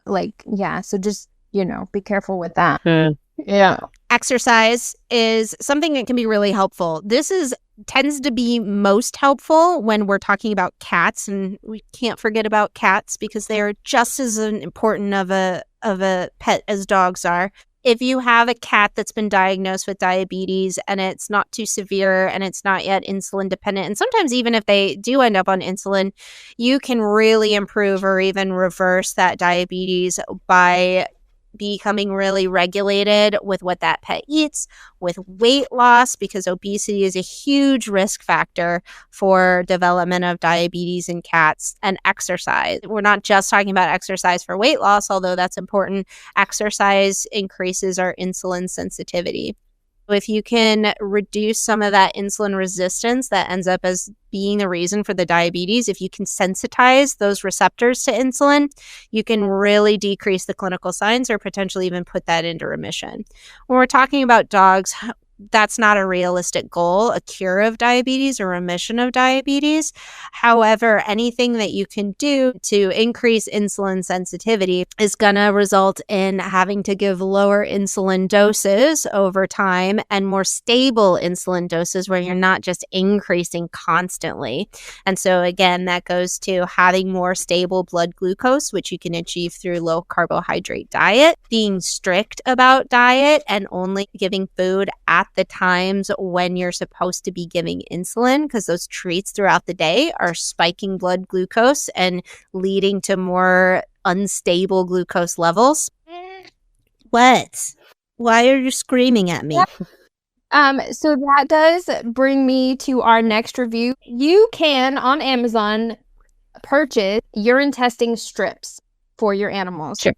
Like, yeah, so just, be careful with that. Yeah. Exercise is something that can be really helpful. Tends to be most helpful when we're talking about cats, and we can't forget about cats because they are just as important of a pet as dogs are. If you have a cat that's been diagnosed with diabetes and it's not too severe and it's not yet insulin dependent, and sometimes even if they do end up on insulin, you can really improve or even reverse that diabetes by becoming really regulated with what that pet eats, with weight loss, because obesity is a huge risk factor for development of diabetes in cats, and exercise. We're not just talking about exercise for weight loss, although that's important. Exercise increases our insulin sensitivity. If you can reduce some of that insulin resistance that ends up as being the reason for the diabetes, if you can sensitize those receptors to insulin, you can really decrease the clinical signs or potentially even put that into remission. When we're talking about dogs, that's not a realistic goal, a cure of diabetes or remission of diabetes. However, anything that you can do to increase insulin sensitivity is going to result in having to give lower insulin doses over time and more stable insulin doses where you're not just increasing constantly. And so again, that goes to having more stable blood glucose, which you can achieve through low carbohydrate diet, being strict about diet and only giving food at the times when you're supposed to be giving insulin, because those treats throughout the day are spiking blood glucose and leading to more unstable glucose levels. What? Why are you screaming at me? So that does bring me to our next review. You can, on Amazon, purchase urine testing strips for your animals. Sure.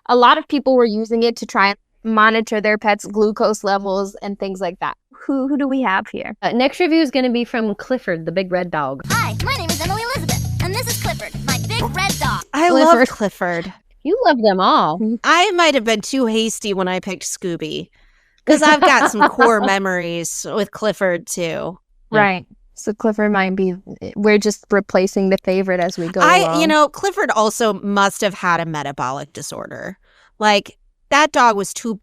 A lot of people were using it to try and monitor their pets' glucose levels and things like that. Who do we have here? Next review is going to be from Clifford, the big red dog. Hi, my name is Emily Elizabeth, and this is Clifford, my big red dog. I love Clifford. You love them all. I might have been too hasty when I picked Scooby, because I've got some core memories with Clifford too. Right. So Clifford might be, we're just replacing the favorite as we go along. Clifford also must have had a metabolic disorder. Like, that dog was too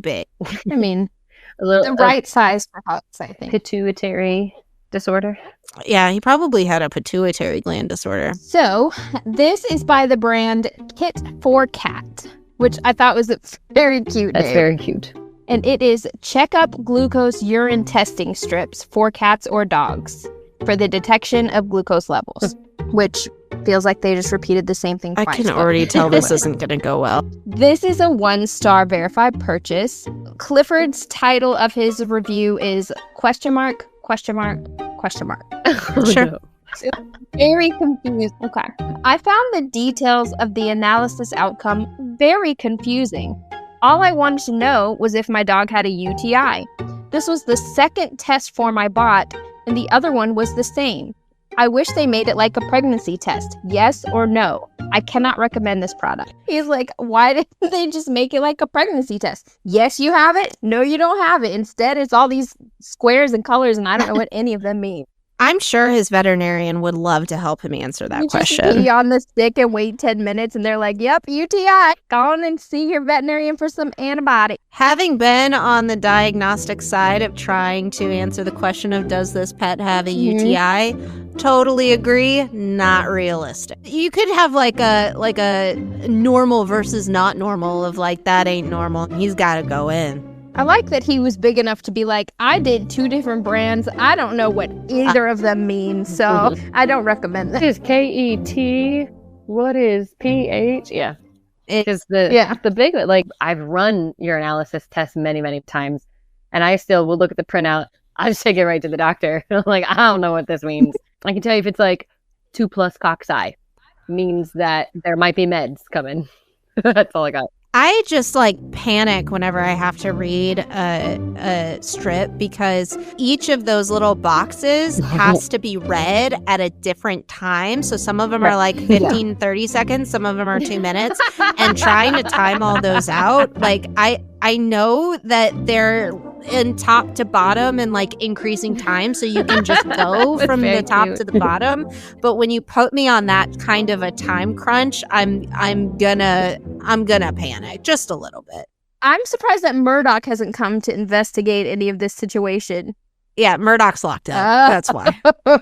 big. I mean, The right size for Huts, I think. Pituitary disorder. Yeah, he probably had a pituitary gland disorder. So this is by the brand Kit for Cat, which I thought was a very cute That's name. very cute. And it is checkup glucose urine testing strips for cats or dogs for the detection of glucose levels, which feels like they just repeated the same thing twice. I can already tell this isn't going to go well. This is a 1-star verified purchase. Clifford's title of his review is ? Sure. No. Very confused. Okay. I found the details of the analysis outcome very confusing. All I wanted to know was if my dog had a UTI. This was the second test form I bought, and the other one was the same. I wish they made it like a pregnancy test. Yes or no. I cannot recommend this product. He's like, why didn't they just make it like a pregnancy test? Yes, you have it. No, you don't have it. Instead, it's all these squares and colors, and I don't know what any of them mean. I'm sure his veterinarian would love to help him answer that question. Just be on the stick and wait 10 minutes, and they're like, yep, UTI. Go on and see your veterinarian for some antibiotic. Having been on the diagnostic side of trying to answer the question of does this pet have a UTI, totally agree, not realistic. You could have like a normal versus not normal of like, that ain't normal. He's got to go in. I like that he was big enough to be like, I did 2 different brands. I don't know what either of them mean, so I don't recommend that. What is KET? What is pH? Yeah. It's the big, like, I've run urinalysis tests many, many times, and I still will look at the printout. I just take it right to the doctor. I'm like, I don't know what this means. I can tell you if it's like 2+ cocci, means that there might be meds coming. That's all I got. I just like panic whenever I have to read a strip, because each of those little boxes has to be read at a different time. So some of them are like 15, 30 seconds. Some of them are 2 minutes. And trying to time all those out, like I know that they're in top to bottom and like increasing time, so you can just go from the top to the bottom. But when you put me on that kind of a time crunch, I'm gonna panic just a little bit. I'm surprised that Murdoch hasn't come to investigate any of this situation. Yeah, Murdoch's locked up. That's why.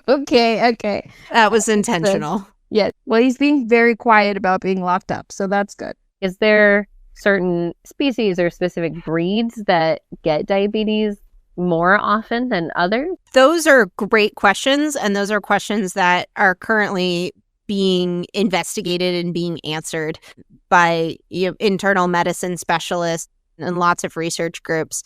Okay. That was intentional. Yeah. Well, he's being very quiet about being locked up, so that's good. Is there certain species or specific breeds that get diabetes more often than others? Those are great questions, and those are questions that are currently being investigated and being answered by internal medicine specialists and lots of research groups.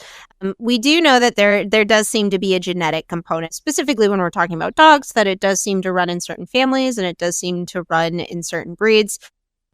We do know that there does seem to be a genetic component, specifically when we're talking about dogs, that it does seem to run in certain families and it does seem to run in certain breeds.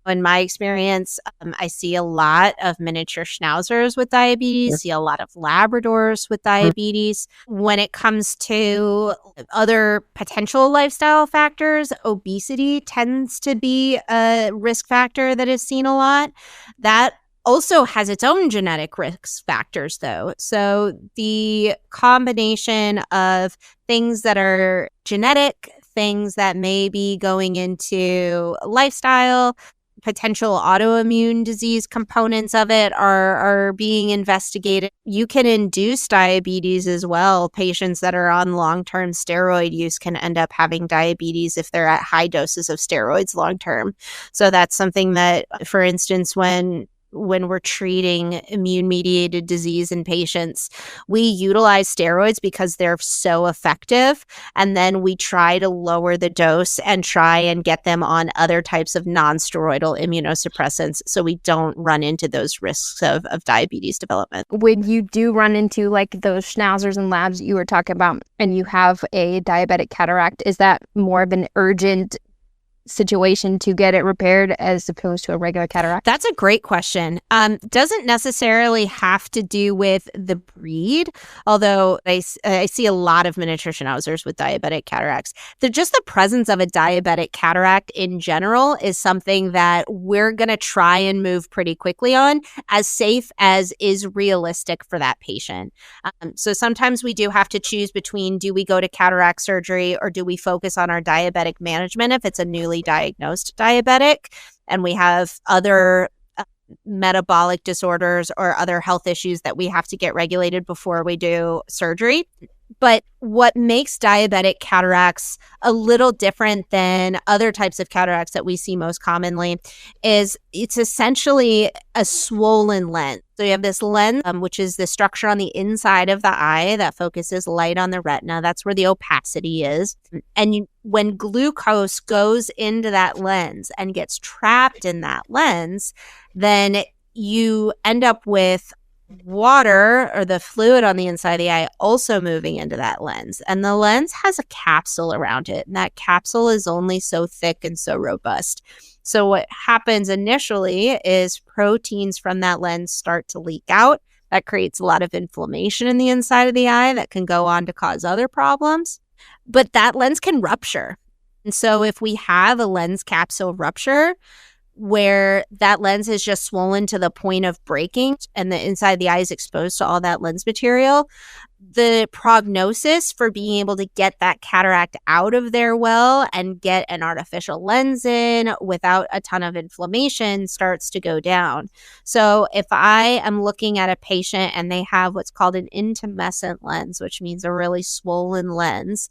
In my experience, I see a lot of miniature schnauzers with diabetes, see a lot of Labradors with diabetes. When it comes to other potential lifestyle factors, obesity tends to be a risk factor that is seen a lot. That also has its own genetic risk factors, though. So the combination of things that are genetic, things that may be going into lifestyle, potential autoimmune disease components of it are being investigated. You can induce diabetes as well. Patients that are on long-term steroid use can end up having diabetes if they're at high doses of steroids long-term. So that's something that, for instance, when we're treating immune-mediated disease in patients, we utilize steroids because they're so effective, and then we try to lower the dose and try and get them on other types of non-steroidal immunosuppressants so we don't run into those risks of diabetes development. When you do run into like those schnauzers and labs that you were talking about and you have a diabetic cataract, is that more of an urgent situation to get it repaired as opposed to a regular cataract? That's a great question. Doesn't necessarily have to do with the breed, although I see a lot of miniature schnauzers with diabetic cataracts. Just the presence of a diabetic cataract in general is something that we're going to try and move pretty quickly on, as safe as is realistic for that patient. So sometimes we do have to choose between, do we go to cataract surgery or do we focus on our diabetic management if it's a newly diagnosed diabetic and we have other metabolic disorders or other health issues that we have to get regulated before we do surgery. But what makes diabetic cataracts a little different than other types of cataracts that we see most commonly is it's essentially a swollen lens. So you have this lens, which is the structure on the inside of the eye that focuses light on the retina. That's where the opacity is. And when glucose goes into that lens and gets trapped in that lens, then you end up with water or the fluid on the inside of the eye also moving into that lens. And the lens has a capsule around it. And that capsule is only so thick and so robust. So what happens initially is proteins from that lens start to leak out. That creates a lot of inflammation in the inside of the eye that can go on to cause other problems. But that lens can rupture. And so if we have a lens capsule rupture, where that lens is just swollen to the point of breaking and the inside of the eye is exposed to all that lens material, the prognosis for being able to get that cataract out of there well and get an artificial lens in without a ton of inflammation starts to go down. So if I am looking at a patient and they have what's called an intumescent lens, which means a really swollen lens,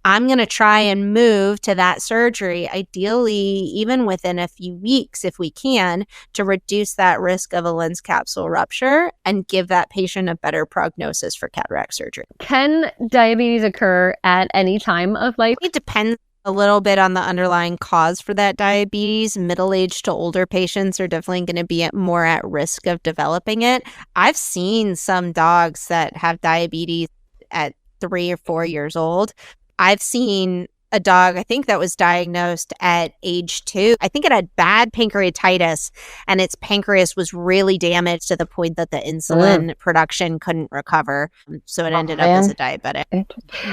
I'm going to try and move to that surgery, ideally even within a few weeks if we can, to reduce that risk of a lens capsule rupture and give that patient a better prognosis for cataract surgery. Can diabetes occur at any time of life? It depends a little bit on the underlying cause for that diabetes. Middle-aged to older patients are definitely going to be more at risk of developing it. I've seen some dogs that have diabetes at 3 or 4 years old. I've seen a dog, I think that was diagnosed at age 2. I think it had bad pancreatitis and its pancreas was really damaged to the point that the insulin production couldn't recover. So it ended up as a diabetic.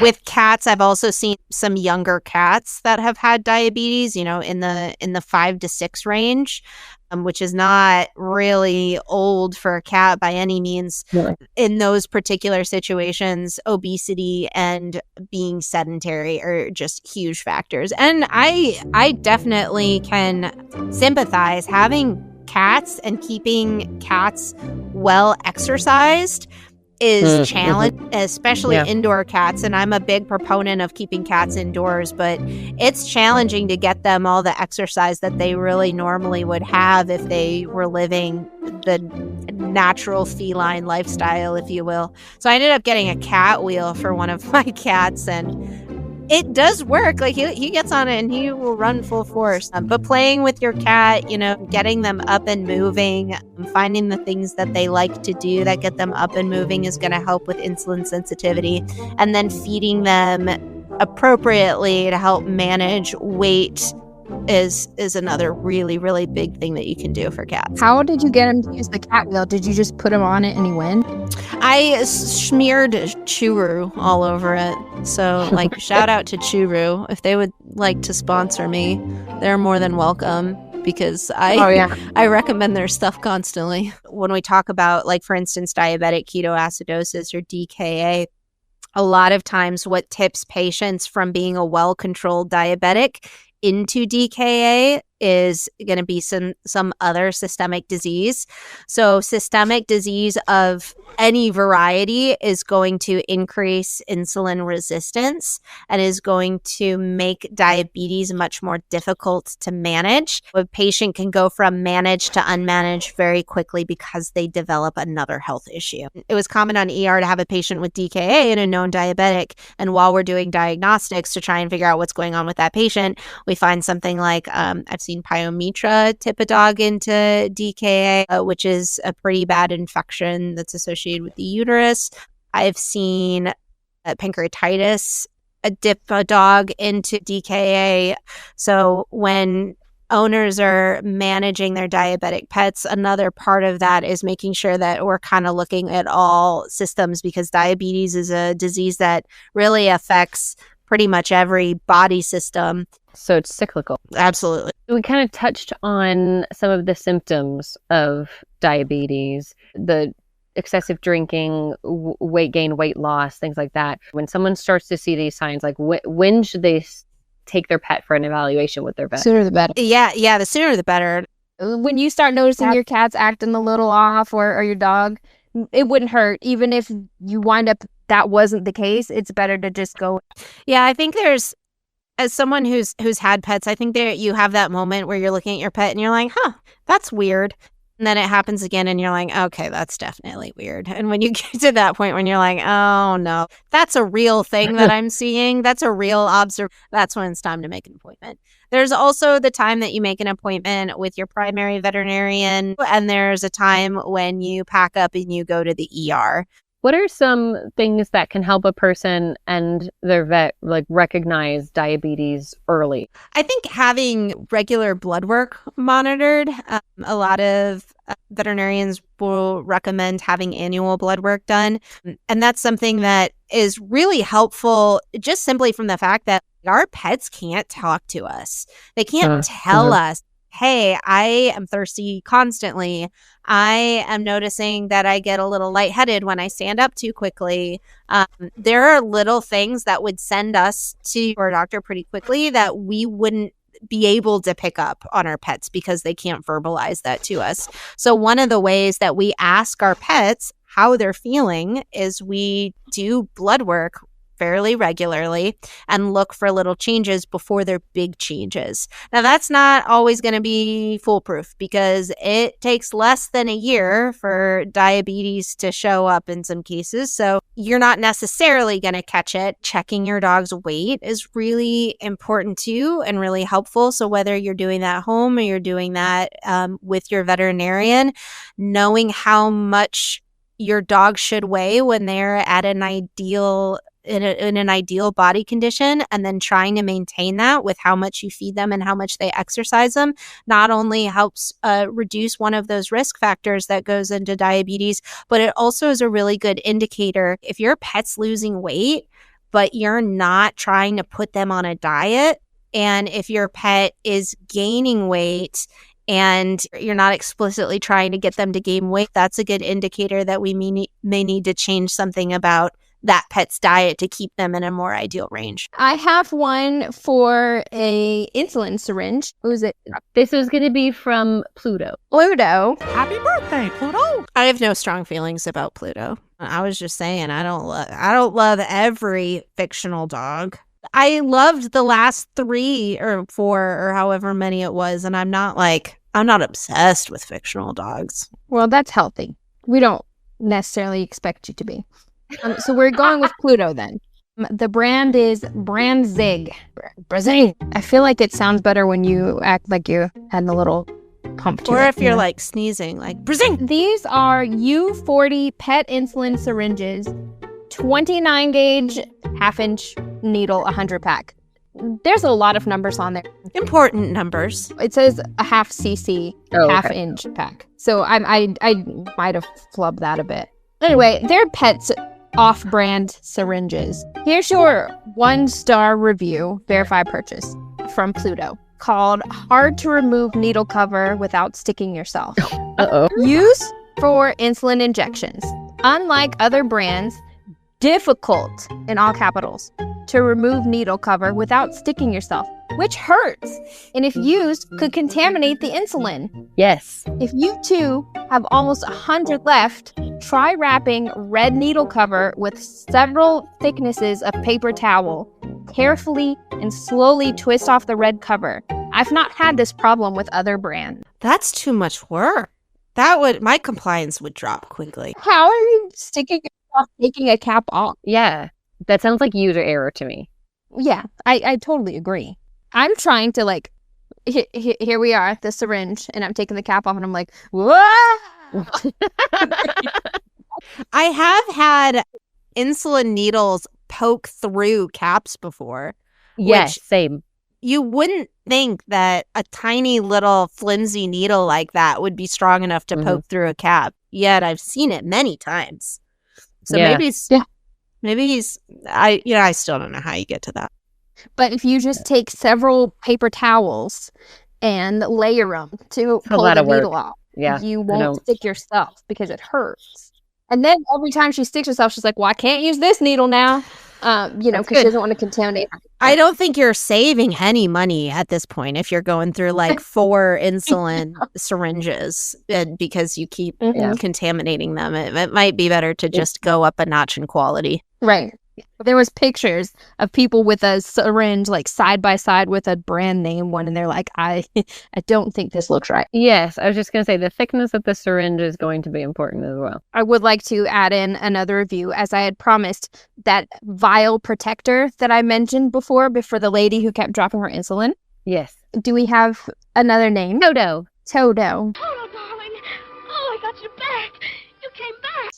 With cats, I've also seen some younger cats that have had diabetes, in the 5 to 6 range. Which is not really old for a cat by any means. Really? In those particular situations, obesity and being sedentary are just huge factors. And I definitely can sympathize. Having cats and keeping cats well exercised is challenging, especially indoor cats. And I'm a big proponent of keeping cats indoors, but it's challenging to get them all the exercise that they really normally would have if they were living the natural feline lifestyle, if you will. So I ended up getting a cat wheel for one of my cats, and It does work. Like he gets on it and he will run full force. But playing with your cat, getting them up and moving, finding the things that they like to do that get them up and moving is going to help with insulin sensitivity. And then feeding them appropriately to help manage weight is another really, really big thing that you can do for cats. How did you get him to use the cat wheel? Did you just put him on it and he went? I smeared Churu all over it. So, shout out to Churu. If they would like to sponsor me, they're more than welcome because I recommend their stuff constantly. When we talk about, for instance, diabetic ketoacidosis or DKA, a lot of times what tips patients from being a well-controlled diabetic into DKA is going to be some other systemic disease. So systemic disease of any variety is going to increase insulin resistance and is going to make diabetes much more difficult to manage. A patient can go from managed to unmanaged very quickly because they develop another health issue. It was common on ER to have a patient with DKA and a known diabetic, and while we're doing diagnostics to try and figure out what's going on with that patient, we find something like I've seen Pyometra tip a dog into DKA, which is a pretty bad infection that's associated with the uterus. I've seen pancreatitis dip a dog into DKA. So when owners are managing their diabetic pets, another part of that is making sure that we're kind of looking at all systems, because diabetes is a disease that really affects pretty much every body system. So it's cyclical. Absolutely. We kind of touched on some of the symptoms of diabetes, the excessive drinking, weight gain, weight loss, things like that. When someone starts to see these signs, when should they take their pet for an evaluation with their vet? Sooner the better. Yeah, the sooner the better. When you start noticing your cat's acting a little off or your dog, it wouldn't hurt. Even if you wind up that wasn't the case, it's better to just go. Yeah, I think as someone who's had pets, I think you have that moment where you're looking at your pet and you're like, that's weird. And then it happens again and you're like, okay, that's definitely weird. And when you get to that point when you're like, oh no, that's a real thing that I'm seeing, that's a real observation, that's when it's time to make an appointment. There's also the time that you make an appointment with your primary veterinarian, and there's a time when you pack up and you go to the ER. What are some things that can help a person and their vet recognize diabetes early? I think having regular blood work monitored. A lot of veterinarians will recommend having annual blood work done. And that's something that is really helpful just simply from the fact that our pets can't talk to us. They can't tell us, hey, I am thirsty constantly. I am noticing that I get a little lightheaded when I stand up too quickly. There are little things that would send us to our doctor pretty quickly that we wouldn't be able to pick up on our pets because they can't verbalize that to us. So one of the ways that we ask our pets how they're feeling is we do blood work fairly regularly and look for little changes before they're big changes. Now, that's not always going to be foolproof because it takes less than a year for diabetes to show up in some cases. So you're not necessarily going to catch it. Checking your dog's weight is really important too and really helpful. So whether you're doing that at home or you're doing that with your veterinarian, knowing how much your dog should weigh when they're at an ideal in an ideal body condition, and then trying to maintain that with how much you feed them and how much they exercise them, not only helps reduce one of those risk factors that goes into diabetes, but it also is a really good indicator. If your pet's losing weight, but you're not trying to put them on a diet, and if your pet is gaining weight and you're not explicitly trying to get them to gain weight, that's a good indicator that we may need to change something about that pet's diet to keep them in a more ideal range. I have one for a insulin syringe. Who's it? This was going to be from Pluto. Happy birthday, Pluto. I have no strong feelings about Pluto. I was just saying I don't love every fictional dog. I loved the last 3 or 4 or however many it was, and I'm not obsessed with fictional dogs. Well, that's healthy. We don't necessarily expect you to be. So we're going with Pluto then. The brand is Brandzig. Brazing. I feel like it sounds better when you act like you had a little pump to it. Or if you're like sneezing, like Brazing. These are U40 pet insulin syringes, 29 gauge, half-inch needle, 100 pack. There's a lot of numbers on there. Important numbers. It says a half cc, half-inch pack. So I might have flubbed that a bit. Anyway, they're Pet's off-brand syringes. Here's your 1-star review, verified purchase from Pluto, called Hard to Remove Needle Cover Without Sticking Yourself. Uh-oh. Used for insulin injections. Unlike other brands, difficult, in all capitals, to remove needle cover without sticking yourself, which hurts, and if used, could contaminate the insulin. Yes. If you too have almost 100 left, try wrapping red needle cover with several thicknesses of paper towel. Carefully and slowly twist off the red cover. I've not had this problem with other brands. That's too much work. My compliance would drop quickly. How are you sticking yourself taking a cap off? Yeah. That sounds like user error to me. Yeah, I totally agree. I'm trying to here we are, the syringe, and I'm taking the cap off and I'm like, whoa! I have had insulin needles poke through caps before. Yes, same. You wouldn't think that a tiny little flimsy needle like that would be strong enough to poke through a cap. Yet I've seen it many times. So maybe I still don't know how you get to that. But if you just take several paper towels and layer them to pull the needle off, you won't stick yourself because it hurts. And then every time she sticks herself, she's like, well, I can't use this needle now. Because she doesn't want to contaminate. I don't think you're saving any money at this point if you're going through like 4 insulin syringes because you keep contaminating them. It might be better to just go up a notch in quality. Right. There was pictures of people with a syringe like side by side with a brand name one, and they're like, I don't think this looks right. Yes, I was just going to say the thickness of the syringe is going to be important as well. I would like to add in another review, as I had promised, that vial protector that I mentioned before the lady who kept dropping her insulin. Yes. Do we have another name? Toto. Toto, darling. Oh, I got you back. You came back.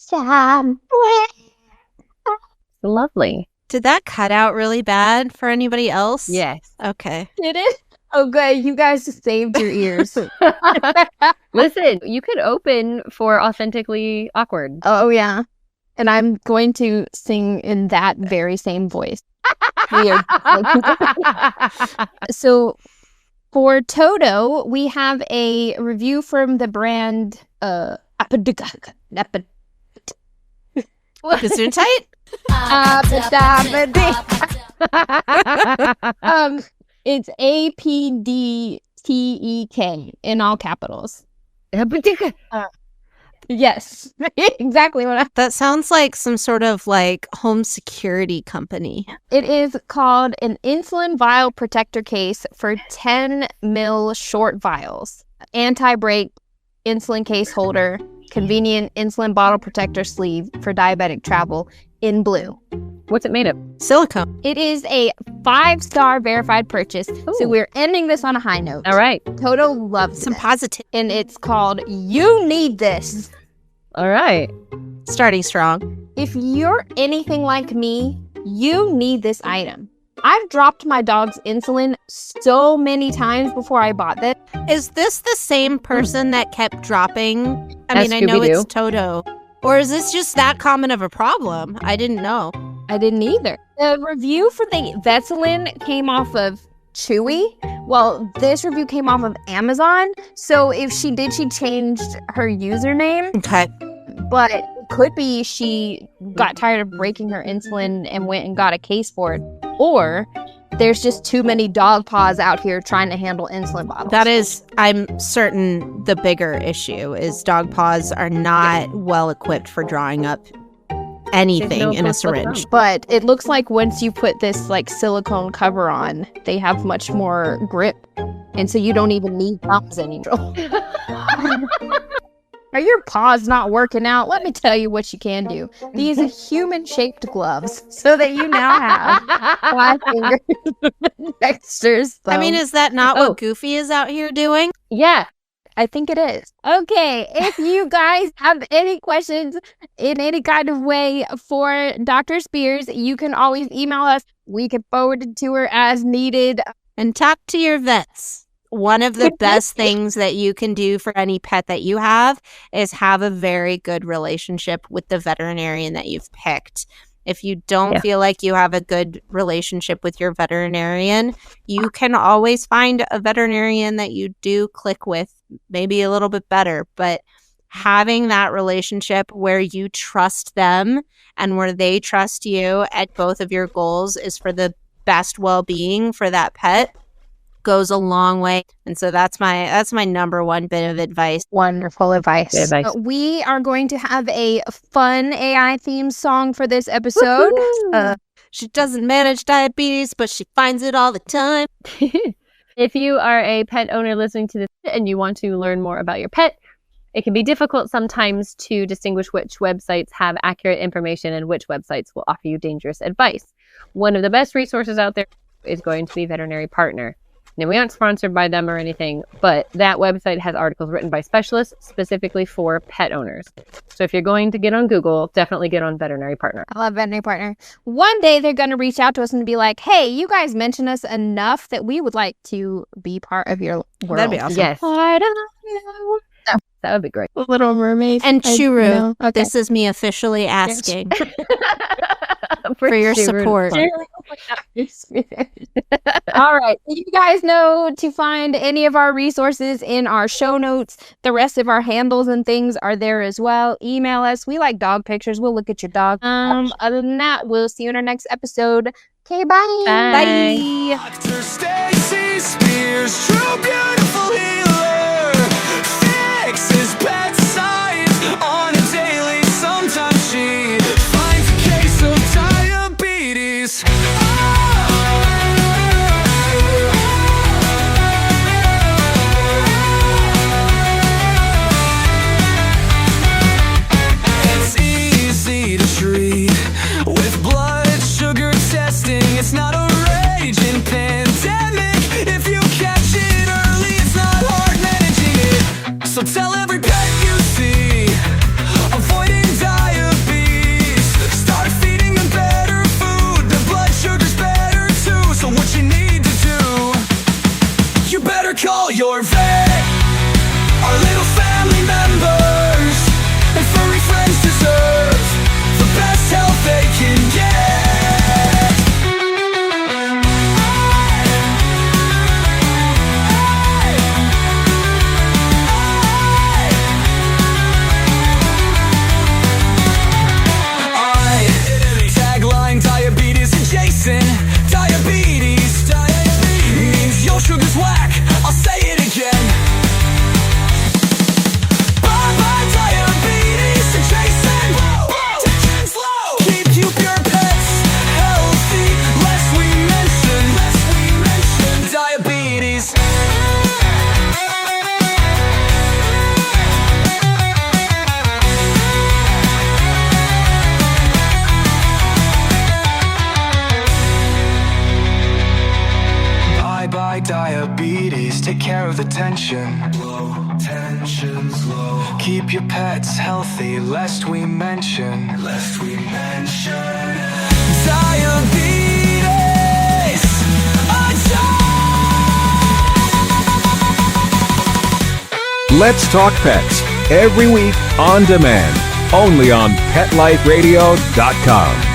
Lovely. Did that cut out really bad for anybody else? Yes. Okay. Did it? Oh, good. You guys saved your ears. Listen, you could open for Authentically Awkward. Oh, yeah. And I'm going to sing in that very same voice. Weird. So for Toto, we have a review from the brand Gesundheit? It's APDTEK in all capitals. Yes, exactly what That sounds like some sort of like home security company. It is called an insulin vial protector case for 10 ml short vials. Anti-break insulin case holder, convenient insulin bottle protector sleeve for diabetic travel in blue. What's it made of? Silicone. It is a 5-star verified purchase. Ooh. So we're ending this on a high note. All right. Toto loves Some this. positive. And it's called You Need This. All right. Starting strong. If you're anything like me, you need this item. I've dropped my dog's insulin so many times before I bought this. Is this the same person that kept dropping? I mean, I know Scooby-Doo. it's Toto. Or is this just that common of a problem? I didn't know. I didn't either. The review for the Vetselin came off of Chewy. Well, this review came off of Amazon. So if she did, she changed her username. Okay. But it could be she got tired of breaking her insulin and went and got a case for it. Or there's just too many dog paws out here trying to handle insulin bottles. That is, I'm certain, the bigger issue is dog paws are not well equipped for drawing up anything in a syringe. But it looks like once you put this like silicone cover on, they have much more grip. And so you don't even need thumbs anymore. Are your paws not working out? Let me tell you what you can do. These are human-shaped gloves so that you now have 5 fingers next to your thumb. I mean, is that not what Goofy is out here doing? Yeah. I think it is. Okay, if you guys have any questions in any kind of way for Dr. Spears, you can always email us. We can forward it to her as needed. And talk to your vets. One of the best things that you can do for any pet that you have is have a very good relationship with the veterinarian that you've picked. If you don't feel like you have a good relationship with your veterinarian, you can always find a veterinarian that you do click with, maybe a little bit better. But having that relationship where you trust them and where they trust you at both of your goals is for the best well-being for that pet goes a long way. And so that's my number one bit of advice. Wonderful advice. Good advice. We are going to have a fun AI theme song for this episode. She doesn't manage diabetes, but she finds it all the time. If you are a pet owner listening to this and you want to learn more about your pet, it can be difficult sometimes to distinguish which websites have accurate information and which websites will offer you dangerous advice. One of the best resources out there is going to be Veterinary Partner. Now, we aren't sponsored by them or anything, but that website has articles written by specialists specifically for pet owners. So if you're going to get on Google, definitely get on Veterinary Partner. I love Veterinary Partner. One day they're going to reach out to us and be like, hey, you guys mentioned us enough that we would like to be part of your world. That'd be awesome. Yes. I don't know. That would be great. Little Mermaid. And Churu, Okay. this is me officially asking for your support. All right. You guys know to find any of our resources in our show notes. The rest of our handles and things are there as well. Email us. We like dog pictures. We'll look at your dog. Other than that, we'll see you in our next episode. Okay, bye. Bye. Dr. Staci Spears, true beautiful healer, fixes pet science on a daily. Sometimes she finds a case of diabetes. It's easy to treat with blood sugar testing. It's not a raging pandemic. If you catch it early, it's not hard managing it. So tell every pet you see, avoiding diabetes. Start feeding them better food. The blood sugar's better too. So what you need to do, you better call your vet. Our little family members and furry friends deserve the best health they can get. Tagline diabetes adjacent. Diabetes means your sugar's whack. I'll say it again. Bye-bye diabetes adjacent. Keep your pets healthy. Lest we mention diabetes. Bye-bye diabetes. Take care of the tension. Low, tension's low. Keep your pets healthy, lest we mention diabetes. Let's Talk Pets, every week on demand, only on PetLifeRadio.com.